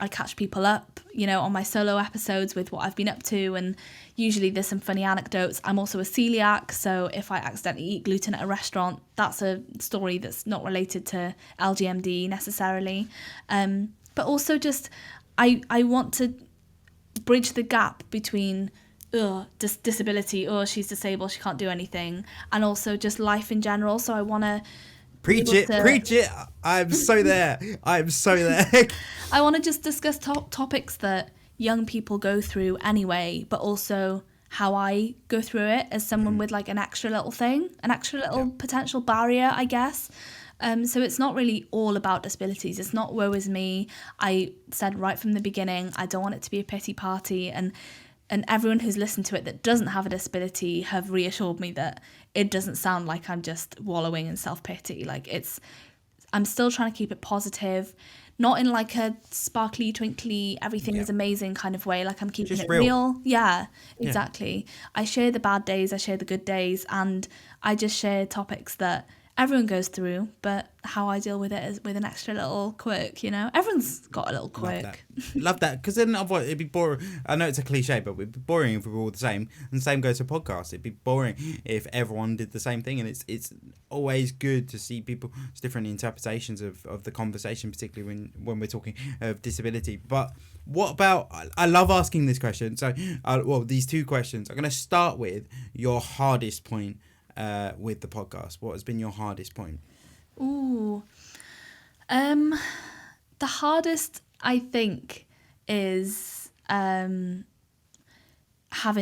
I catch people up, you know, on my solo episodes with what I've been up to, and usually there's some funny anecdotes. I'm also a celiac, so if I accidentally eat gluten at a restaurant, that's a story that's not related to LGMD necessarily. But also just I want to bridge the gap between disability, she's disabled, she can't do anything, and also just life in general. So I want to preach it. I'm so there. I want to just discuss topics that young people go through anyway, but also how I go through it as someone with like an extra little potential barrier, I guess. So it's not really all about disabilities. It's not woe is me. I said right from the beginning, I don't want it to be a pity party, and everyone who's listened to it that doesn't have a disability have reassured me that it doesn't sound like I'm just wallowing in self-pity. Like I'm still trying to keep it positive, not in like a sparkly, twinkly, everything is amazing kind of way. Like I'm keeping just it real. Yeah, exactly. Yeah. I share the bad days, I share the good days, and I just share topics that everyone goes through, but how I deal with it is with an extra little quirk, you know? Everyone's got a little quirk. Love that. Because then otherwise it'd be boring. I know it's a cliche, but it'd be boring if we were all the same. And the same goes to podcasts. It'd be boring if everyone did the same thing. And it's always good to see people's different interpretations of the conversation, particularly when we're talking of disability. But what about, I love asking this question. So, these two questions. I'm going to start with your hardest point with the podcast? What has been your hardest point? Ooh. The hardest, I think, is having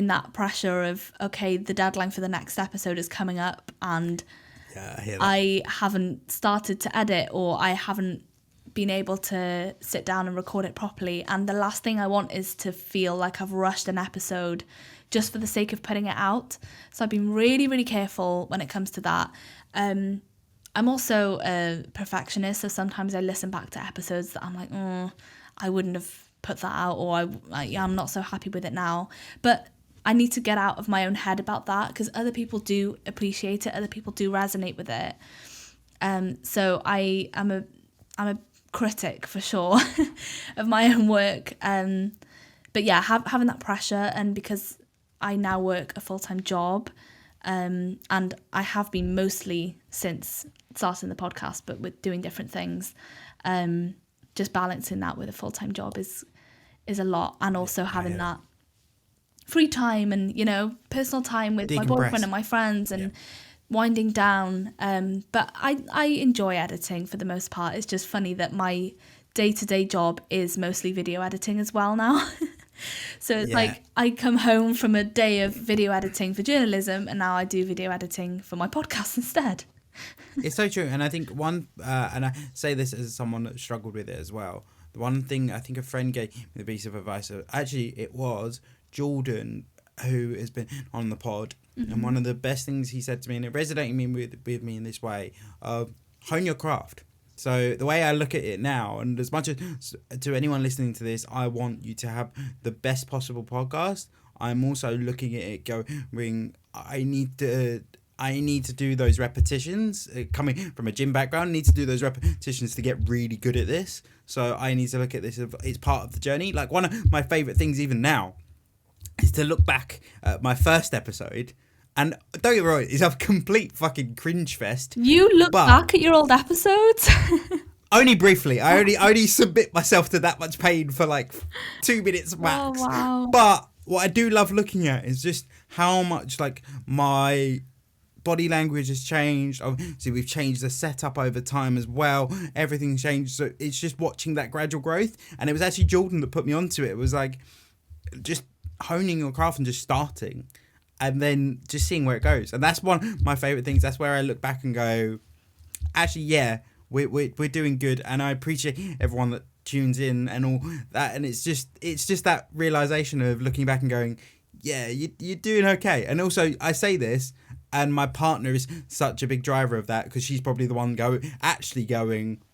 that pressure of, okay, the deadline for the next episode is coming up and Yeah, I hear that. I haven't started to edit, or I haven't been able to sit down and record it properly. And the last thing I want is to feel like I've rushed an episode just for the sake of putting it out. So I've been really, really careful when it comes to that. I'm also a perfectionist, so sometimes I listen back to episodes that I'm like, I wouldn't have put that out, or I'm not so happy with it now. But I need to get out of my own head about that, because other people do appreciate it, other people do resonate with it. So I'm a critic for sure of my own work. But yeah, having that pressure, and because I now work a full-time job, and I have been mostly since starting the podcast, but with doing different things, just balancing that with a full-time job is a lot, and also having that free time and personal time with my boyfriend and my friends and winding down. But I enjoy editing for the most part. It's just funny that my day-to-day job is mostly video editing as well now. So it's like I come home from a day of video editing for journalism, and now I do video editing for my podcast instead. It's so true. And I think and I say this as someone that struggled with it as well. The one thing I think a friend gave me the piece of advice, actually it was Jordan, who has been on the pod, and one of the best things he said to me, and it resonated with me in this way, hone your craft. So the way I look at it now, and as much as to anyone listening to this, I want you to have the best possible podcast, I'm also looking at it going, I need to do those repetitions. Coming from a gym background, I need to do those repetitions to get really good at this. So I need to look at this as it's part of the journey. Like, one of my favourite things even now is to look back at my first episode. And don't get me wrong, it's a complete fucking cringe fest. You look back at your old episodes? Only briefly. I only submit myself to that much pain for like 2 minutes max. Oh, wow. But what I do love looking at is just how much like my body language has changed. Obviously, we've changed the setup over time as well. Everything's changed. So it's just watching that gradual growth. And it was actually Jordan that put me onto it. It was like just honing your craft and just starting. And then just seeing where it goes. And that's one of my favourite things. That's where I look back and go, actually, yeah, we're doing good. And I appreciate everyone that tunes in and all that. And it's just that realisation of looking back and going, yeah, you're doing okay. And also, I say this, and my partner is such a big driver of that, because she's probably the one going,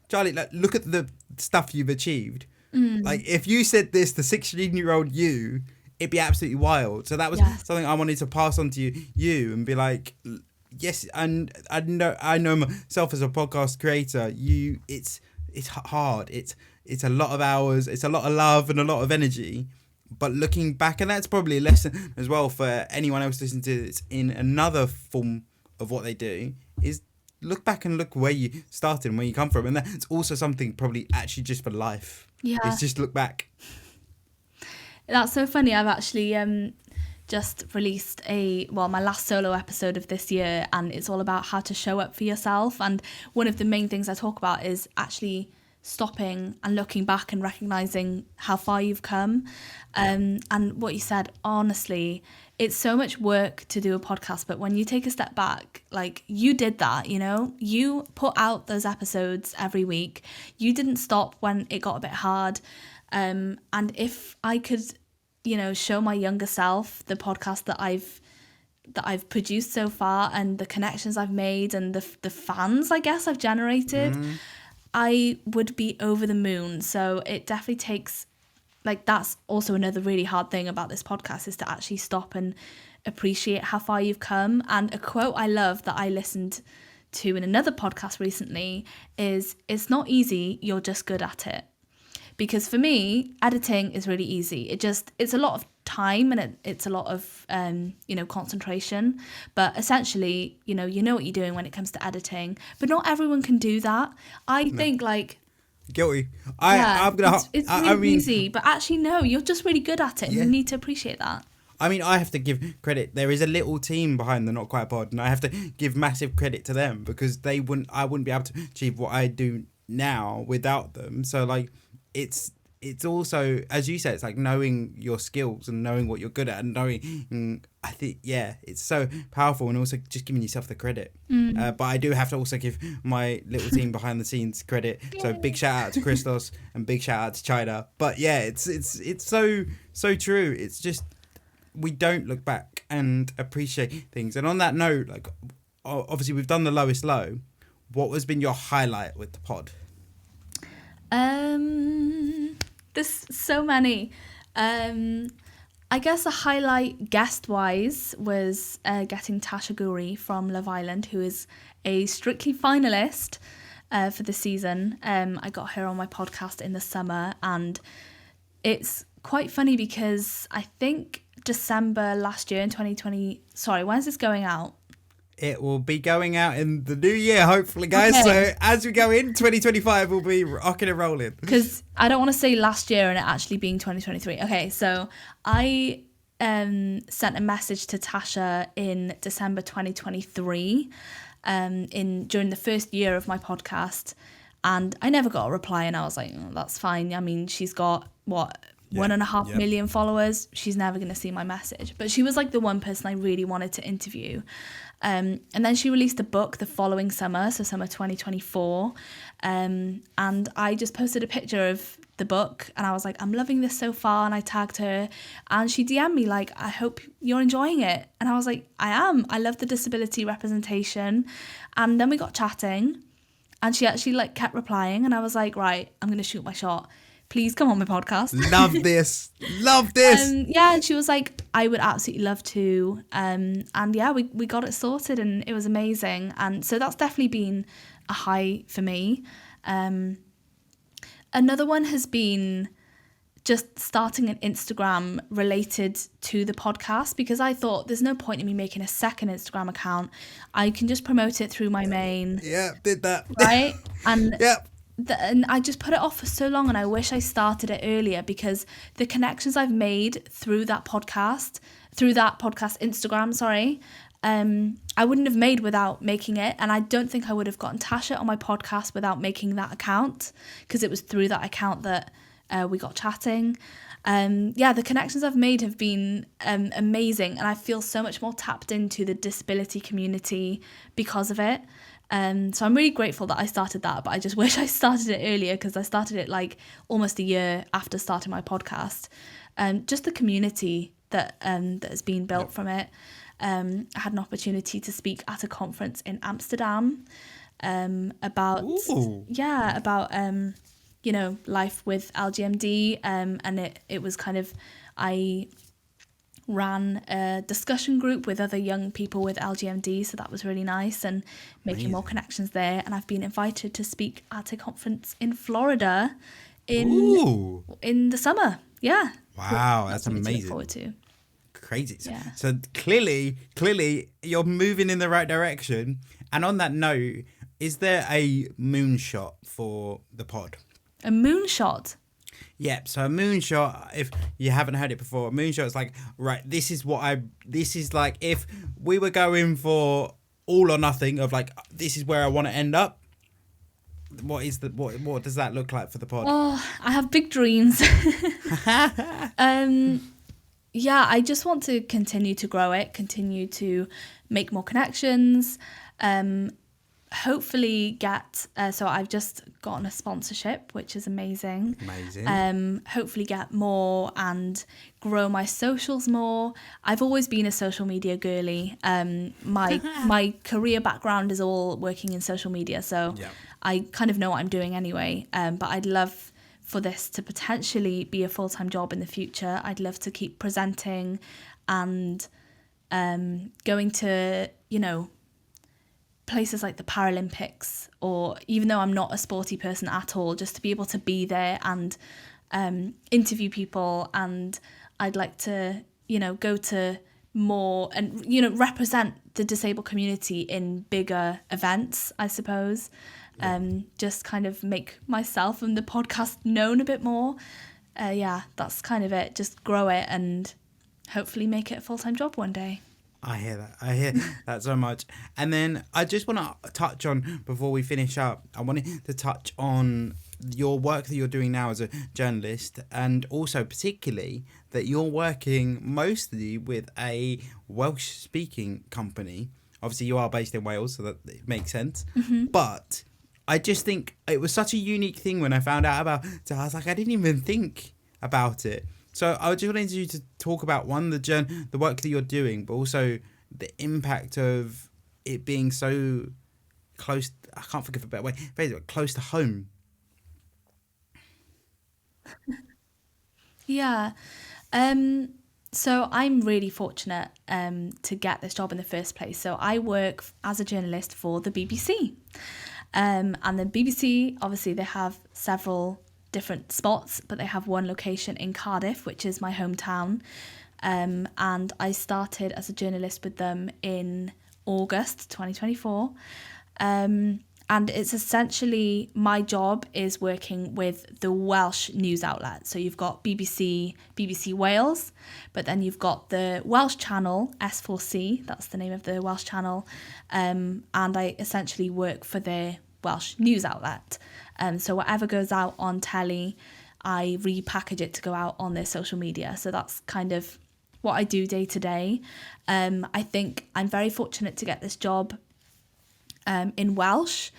Charlie, look at the stuff you've achieved. Like, if you said this to 16-year-old you, it'd be absolutely wild. So that was something I wanted to pass on to you and be like, yes, and I know myself as a podcast creator, it's hard. It's a lot of hours, it's a lot of love and a lot of energy. But looking back, and that's probably a lesson as well for anyone else listening to this in another form of what they do, is look back and look where you started and where you come from. And that's also something probably actually just for life. Yeah. It's just look back. That's so funny. I've actually just released my last solo episode of this year, and it's all about how to show up for yourself. And one of the main things I talk about is actually stopping and looking back and recognizing how far you've come. And what you said, honestly, it's so much work to do a podcast, but when you take a step back, like, you did that, you put out those episodes every week. You didn't stop when it got a bit hard. And if I could, show my younger self the podcast that I've produced so far, and the connections I've made, and the fans, I guess, I've generated, I would be over the moon. So it definitely takes, like, that's also another really hard thing about this podcast, is to actually stop and appreciate how far you've come. And a quote I love that I listened to in another podcast recently is, "It's not easy, you're just good at it." Because for me, editing is really easy. It's a lot of time, and it's a lot of, concentration. But essentially, you know what you're doing when it comes to editing. But not everyone can do that. I think, like... Guilty. It's really easy. But actually, no, you're just really good at it. And you need to appreciate that. I mean, I have to give credit. There is a little team behind the Not Quite Pod, and I have to give massive credit to them because I wouldn't be able to achieve what I do now without them. So like, it's also, as you said, it's like knowing your skills and knowing what you're good at and knowing, I think, yeah, it's so powerful, and also just giving yourself the credit. But I do have to also give my little team behind the scenes credit. So big shout out to Christos and big shout out to China. But yeah, it's so true. It's just, we don't look back and appreciate things. And on that note, like, obviously we've done the lowest low. What has been your highlight with the pod? There's so many. I guess a highlight guest-wise was getting Tasha Ghouri from Love Island, who is a Strictly finalist for the season. I got her on my podcast in the summer, and it's quite funny because I think December last year in 2020... Sorry, when's this going out? It will be going out in the new year, hopefully, guys. Okay. So as we go in, 2025 will be rocking and rolling. Because I don't want to say last year and it actually being 2023. Okay, so I sent a message to Tasha in December 2023 during the first year of my podcast, and I never got a reply, and I was like, that's fine. I mean, she's got, what... 1.5 million followers. She's never going to see my message. But she was like the one person I really wanted to interview. And then she released a book the following summer, so summer 2024. And I just posted a picture of the book, and I was like, I'm loving this so far. And I tagged her, and she DM'd me like, I hope you're enjoying it. And I was like, I am. I love the disability representation. And then we got chatting, and she actually like kept replying, and I was like, right, I'm going to shoot my shot. Please come on my podcast. Love this. Love this. Yeah, and she was like, I would absolutely love to. And yeah, we got it sorted, and it was amazing. And so that's definitely been a high for me. Another one has been just starting an Instagram related to the podcast, because I thought there's no point in me making a second Instagram account. I can just promote it through my main. Yeah, did that. Right? And yep. And I just put it off for so long, and I wish I started it earlier, because the connections I've made through that podcast Instagram, I wouldn't have made without making it. And I don't think I would have gotten Tasha on my podcast without making that account, because it was through that account that we got chatting. The connections I've made have been amazing, and I feel so much more tapped into the disability community because of it. So I'm really grateful that I started that, but I just wish I started it earlier, because I started it like almost a year after starting my podcast. Just the community that has been built from it. I had an opportunity to speak at a conference in Amsterdam about life with LGMD, and it was kind of, I ran a discussion group with other young people with LGMD, so that was really nice, and making more connections there. And I've been invited to speak at a conference in Florida in the summer. Yeah. Wow, that's amazing. To look forward to. Crazy. Yeah. So clearly you're moving in the right direction. And on that note, is there a moonshot for the pod? A moonshot? Yep, so a moonshot, if you haven't heard it before, a moonshot is like, right, this is like, if we were going for all or nothing of like, this is where I want to end up, what does that look like for the pod? Oh, I have big dreams. I just want to continue to grow it, continue to make more connections, hopefully get so I've just gotten a sponsorship, which is amazing. Hopefully get more and grow my socials more. I've always been a social media girly. My career background is all working in social media, so I kind of know what I'm doing anyway, but I'd love for this to potentially be a full-time job in the future. I'd love to keep presenting and going to, places like the Paralympics, or even though I'm not a sporty person at all, just to be able to be there and interview people. And I'd like to, go to more and, represent the disabled community in bigger events, I suppose. Just kind of make myself and the podcast known a bit more. That's kind of it. Just grow it and hopefully make it a full-time job one day. I hear that. I hear that so much. And then I just want to touch on, before we finish up, I wanted to touch on your work that you're doing now as a journalist, and also particularly that you're working mostly with a Welsh-speaking company. Obviously, you are based in Wales, so that it makes sense. Mm-hmm. But I just think it was such a unique thing when I found out about it. I was like, I didn't even think about it. So I just wanted you to talk about, one, the work that you're doing, but also the impact of it being so close. I can't think of a better way. Basically, close to home. Yeah. So I'm really fortunate to get this job in the first place. So I work as a journalist for the BBC. And the BBC, obviously, they have several different spots, but they have one location in Cardiff, which is my hometown. And I started as a journalist with them in August 2024. And it's essentially, my job is working with the Welsh news outlet. So you've got BBC Wales, but then you've got the Welsh channel, S4C, that's the name of the Welsh channel. And I essentially work for their Welsh news outlet. So whatever goes out on telly, I repackage it to go out on their social media. So that's kind of what I do day to day. I think I'm very fortunate to get this job in Welsh,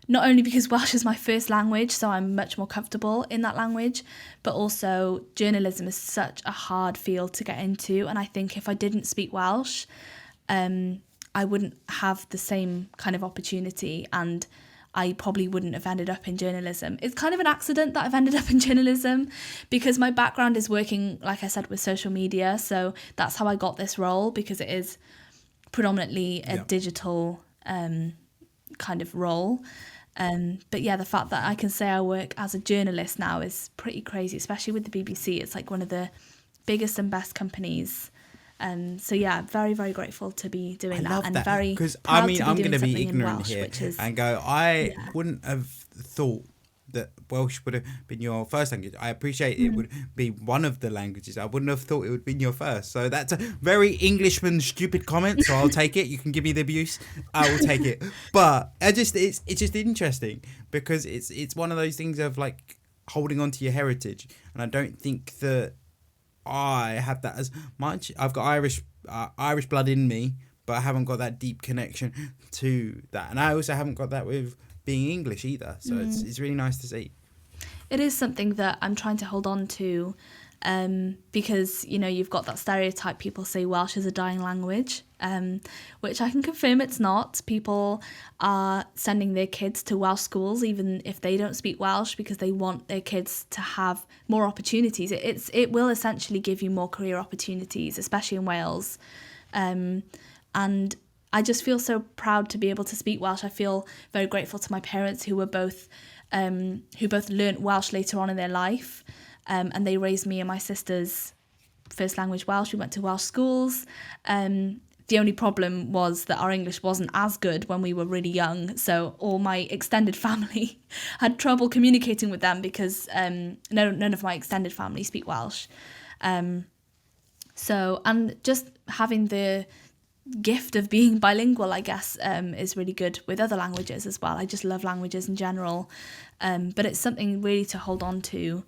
not only because Welsh is my first language, so I'm much more comfortable in that language, but also journalism is such a hard field to get into, and I think if I didn't speak Welsh, I wouldn't have the same kind of opportunity, and I probably wouldn't have ended up in journalism. It's kind of an accident that I've ended up in journalism, because my background is working, like I said, with social media, so that's how I got this role, because it is predominantly a digital kind of role. But yeah, the fact that I can say I work as a journalist now is pretty crazy, especially with the BBC. It's like one of the biggest and best companies. So yeah, very, very grateful to be doing that. Love and that, very because proud I mean, to be I'm doing going to be something in ignorant Welsh, here which is, and go, I wouldn't have thought that Welsh would have been your first language. I appreciate it would be one of the languages. I wouldn't have thought it would be your first. So that's a very Englishman stupid comment. So I'll take it. You can give me the abuse. I will take it. But it's just interesting, because it's one of those things of like holding on to your heritage, and I don't think that I have that as much. I've got Irish blood in me, but I haven't got that deep connection to that, and I also haven't got that with being English either. So it's really nice to see. it is something that I'm trying to hold on to, because, you know, you've got that stereotype, people say Welsh is a dying language, which I can confirm it's not. People are sending their kids to Welsh schools, even if they don't speak Welsh, because they want their kids to have more opportunities. It will essentially give you more career opportunities, especially in Wales. And I just feel so proud to be able to speak Welsh. I feel very grateful to my parents who both learnt Welsh later on in their life, and they raised me and my sisters first language Welsh. We went to Welsh schools. The only problem was that our English wasn't as good when we were really young, so all my extended family had trouble communicating with them, because none of my extended family speak Welsh. So, and just having the gift of being bilingual, I guess, is really good with other languages as well. I just love languages in general, but it's something really to hold on to,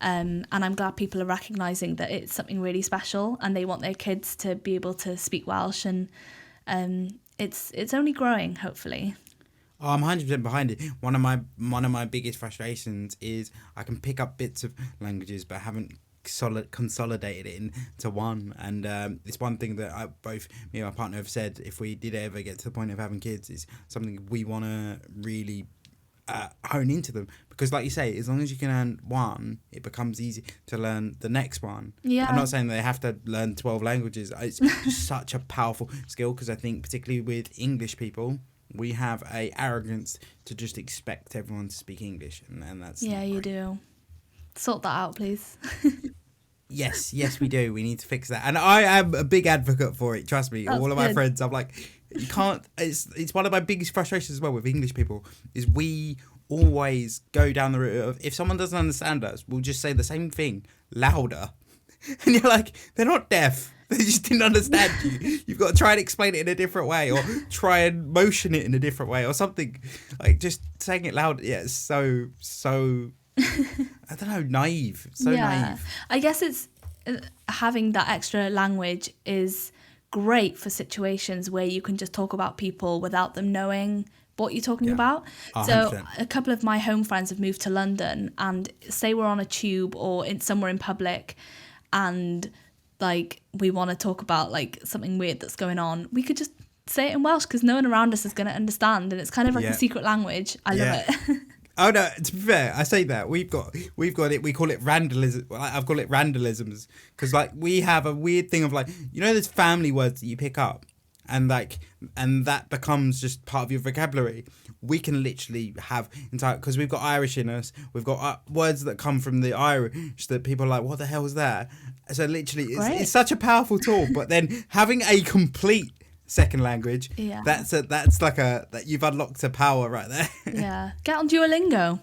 and I'm glad people are recognising that it's something really special, and they want their kids to be able to speak Welsh, and it's only growing, hopefully. Oh, I'm 100% behind it. One of my biggest frustrations is I can pick up bits of languages, but I haven't consolidated it into one, and it's one thing that both me and my partner have said, if we did ever get to the point of having kids, is something we want to really hone into them, because like you say, as long as you can learn one, it becomes easy to learn the next one. I'm not saying they have to learn 12 languages. It's just such a powerful skill, because I think particularly with English people, we have a arrogance to just expect everyone to speak English, and that's you do. Sort that out, please. Yes, we do. We need to fix that. And I am a big advocate for it. Trust me. That's all of my good. friends, I'm like, you can't. It's one of my biggest frustrations as well with English people, is we always go down the route of, if someone doesn't understand us, we'll just say the same thing louder. And you're like, they're not deaf. They just didn't understand you. You've got to try and explain it in a different way, or try and motion it in a different way, or something. Like just saying it loud. Yeah, it's so I don't know, naive. So naive. I guess it's having that extra language is great for situations where you can just talk about people without them knowing what you're talking about. 100%. So a couple of my home friends have moved to London, and say we're on a tube or somewhere in public, and like we want to talk about like something weird that's going on, we could just say it in Welsh because no one around us is going to understand, and it's kind of like a secret language. I love it. Oh no! To be fair, I say that we've got it. We call it randalism. I've called it randalisms because like we have a weird thing of like, you know, there's family words that you pick up, and that becomes just part of your vocabulary. We can literally have entire, because we've got Irish in us. We've got words that come from the Irish that people are like, what the hell is that? So literally, it's such a powerful tool. But then having a complete second language, that's like that you've unlocked a power right there. Yeah, get on Duolingo.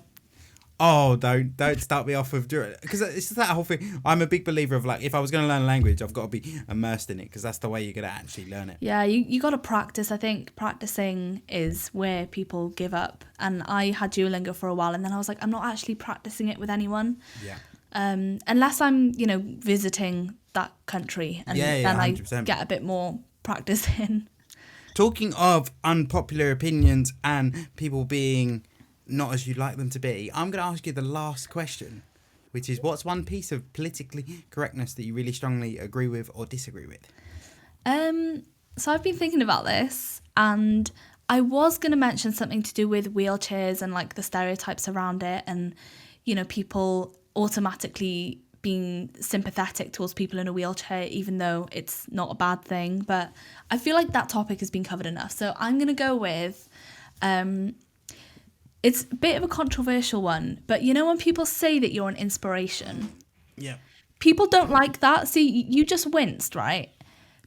Oh, don't start me off with Duolingo, because it's that whole thing. I'm a big believer of like, if I was going to learn a language, I've got to be immersed in it, because that's the way you're going to actually learn it. Yeah, you got to practice. I think practicing is where people give up. And I had Duolingo for a while, and then I was like, I'm not actually practicing it with anyone. Yeah. Unless I'm, visiting that country, and then 100%. I get a bit more practice in. Talking of unpopular opinions and people being not as you'd like them to be, I'm going to ask you the last question, which is, what's one piece of politically correctness that you really strongly agree with or disagree with? So I've been thinking about this, and I was going to mention something to do with wheelchairs and like the stereotypes around it, and people automatically being sympathetic towards people in a wheelchair, even though it's not a bad thing. But I feel like that topic has been covered enough. So I'm going to go with, it's a bit of a controversial one, but when people say that you're an inspiration, people don't like that. See, you just winced, right?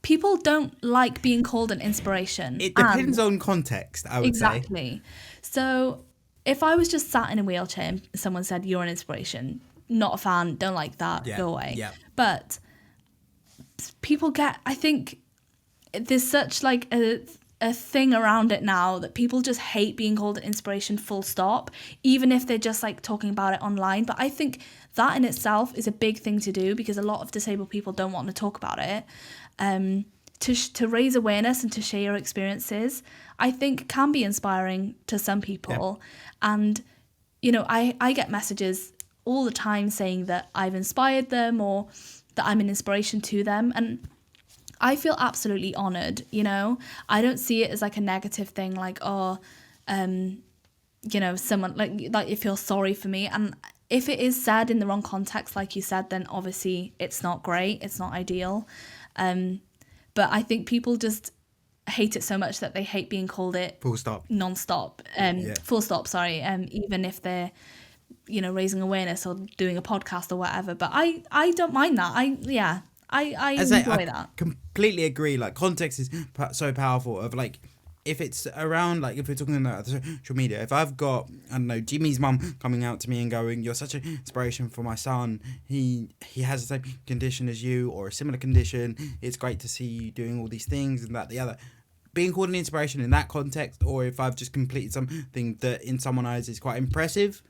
People don't like being called an inspiration. It depends on context, I would say. Exactly. So if I was just sat in a wheelchair and someone said you're an inspiration, not a fan, don't like that, go away. Yeah. But people I think there's such like a thing around it now that people just hate being called an inspiration, full stop, even if they're just like talking about it online. But I think that in itself is a big thing to do, because a lot of disabled people don't want to talk about it. To raise awareness and to share your experiences, I think can be inspiring to some people. Yeah. And, I get messages all the time saying that I've inspired them or that I'm an inspiration to them. And I feel absolutely honoured, I don't see it as like a negative thing, like, someone like you feel sorry for me. And if it is said in the wrong context, like you said, then obviously it's not great, it's not ideal. But I think people just hate it so much that they hate being called it full stop, non-stop, full stop, sorry, even if they're raising awareness or doing a podcast or whatever. But I don't mind that. I enjoy that. Completely agree. Like, context is so powerful. Of like, if it's around, like, if we're talking about social media, if I've got, I don't know, Jimmy's mum coming out to me and going, you're such an inspiration for my son, he has the same condition as you or a similar condition, it's great to see you doing all these things and that, the other. Being called an inspiration in that context, or if I've just completed something that in someone's eyes is quite impressive,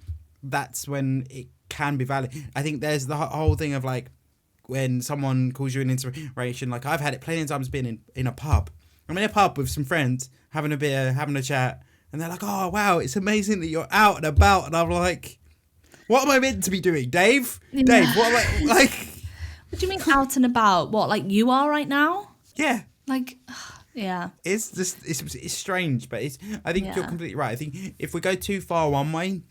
that's when it can be valid. I think there's the whole thing of like, when someone calls you an inspiration, like I've had it plenty of times being in a pub. I'm in a pub with some friends, having a beer, having a chat, and they're like, oh, wow, it's amazing that you're out and about. And I'm like, what am I meant to be doing, Dave? Yeah. Dave, what am I, like... What do you mean out and about? What, like you are right now? Yeah. Like, yeah. It's just, it's strange, but I think you're completely right. I think if we go too far one way,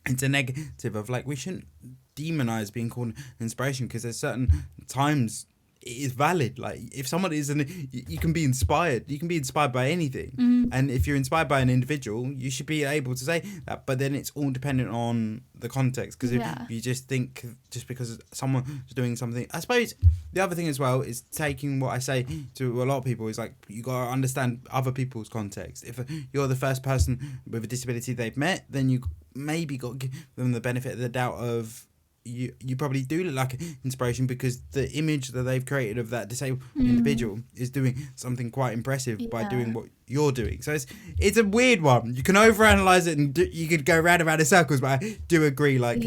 it's a negative of like, we shouldn't demonize being called an inspiration, because there's certain times it is valid. Like, if someone you can be inspired. You can be inspired by anything. Mm-hmm. And if you're inspired by an individual, you should be able to say that. But then it's all dependent on the context. Because if you just think just because someone is doing something, I suppose the other thing as well is taking what I say to a lot of people is like, you got to understand other people's context. If you're the first person with a disability they've met, then you maybe got to give them the benefit of the doubt of you probably do look like an inspiration because the image that they've created of that disabled individual is doing something quite impressive by doing what you're doing. So it's a weird one. You can overanalyze it and you could go round and round in circles, but I do agree, like,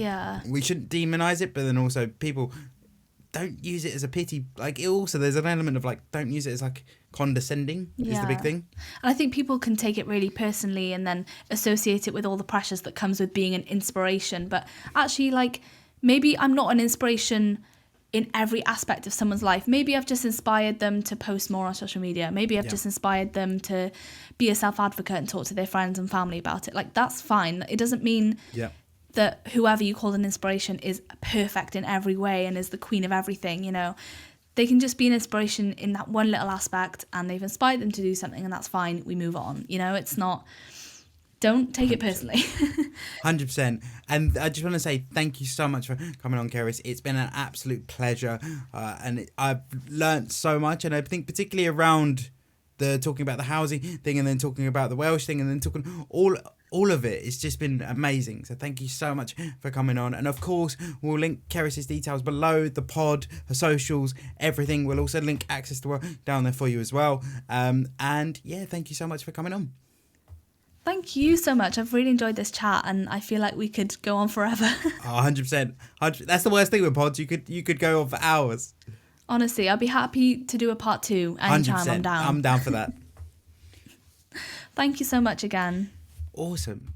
we shouldn't demonize it, but then also people don't use it as a pity. Like, there's an element of, like, don't use it as, like, condescending is the big thing. And I think people can take it really personally and then associate it with all the pressures that comes with being an inspiration. But actually, like, maybe I'm not an inspiration in every aspect of someone's life. Maybe I've just inspired them to post more on social media. Maybe I've just inspired them to be a self-advocate and talk to their friends and family about it. Like, that's fine. It doesn't mean that whoever you call an inspiration is perfect in every way and is the queen of everything, you know. They can just be an inspiration in that one little aspect, and they've inspired them to do something, and that's fine. We move on. You know, it's not... Don't take 100%. It personally. 100%. And I just want to say thank you so much for coming on, Cerys. It's been an absolute pleasure. I've learnt so much. And I think particularly around the talking about the housing thing and then talking about the Welsh thing and then talking all of it. It's just been amazing. So thank you so much for coming on. And of course, we'll link Cerys' details below, the pod, her socials, everything. We'll also link access to work down there for you as well. And yeah, thank you so much for coming on. Thank you so much. I've really enjoyed this chat and I feel like we could go on forever. 100%. That's the worst thing with pods. You could go on for hours. Honestly, I'd be happy to do a part 2 anytime. 100%. I'm down. I'm down for that. Thank you so much again. Awesome.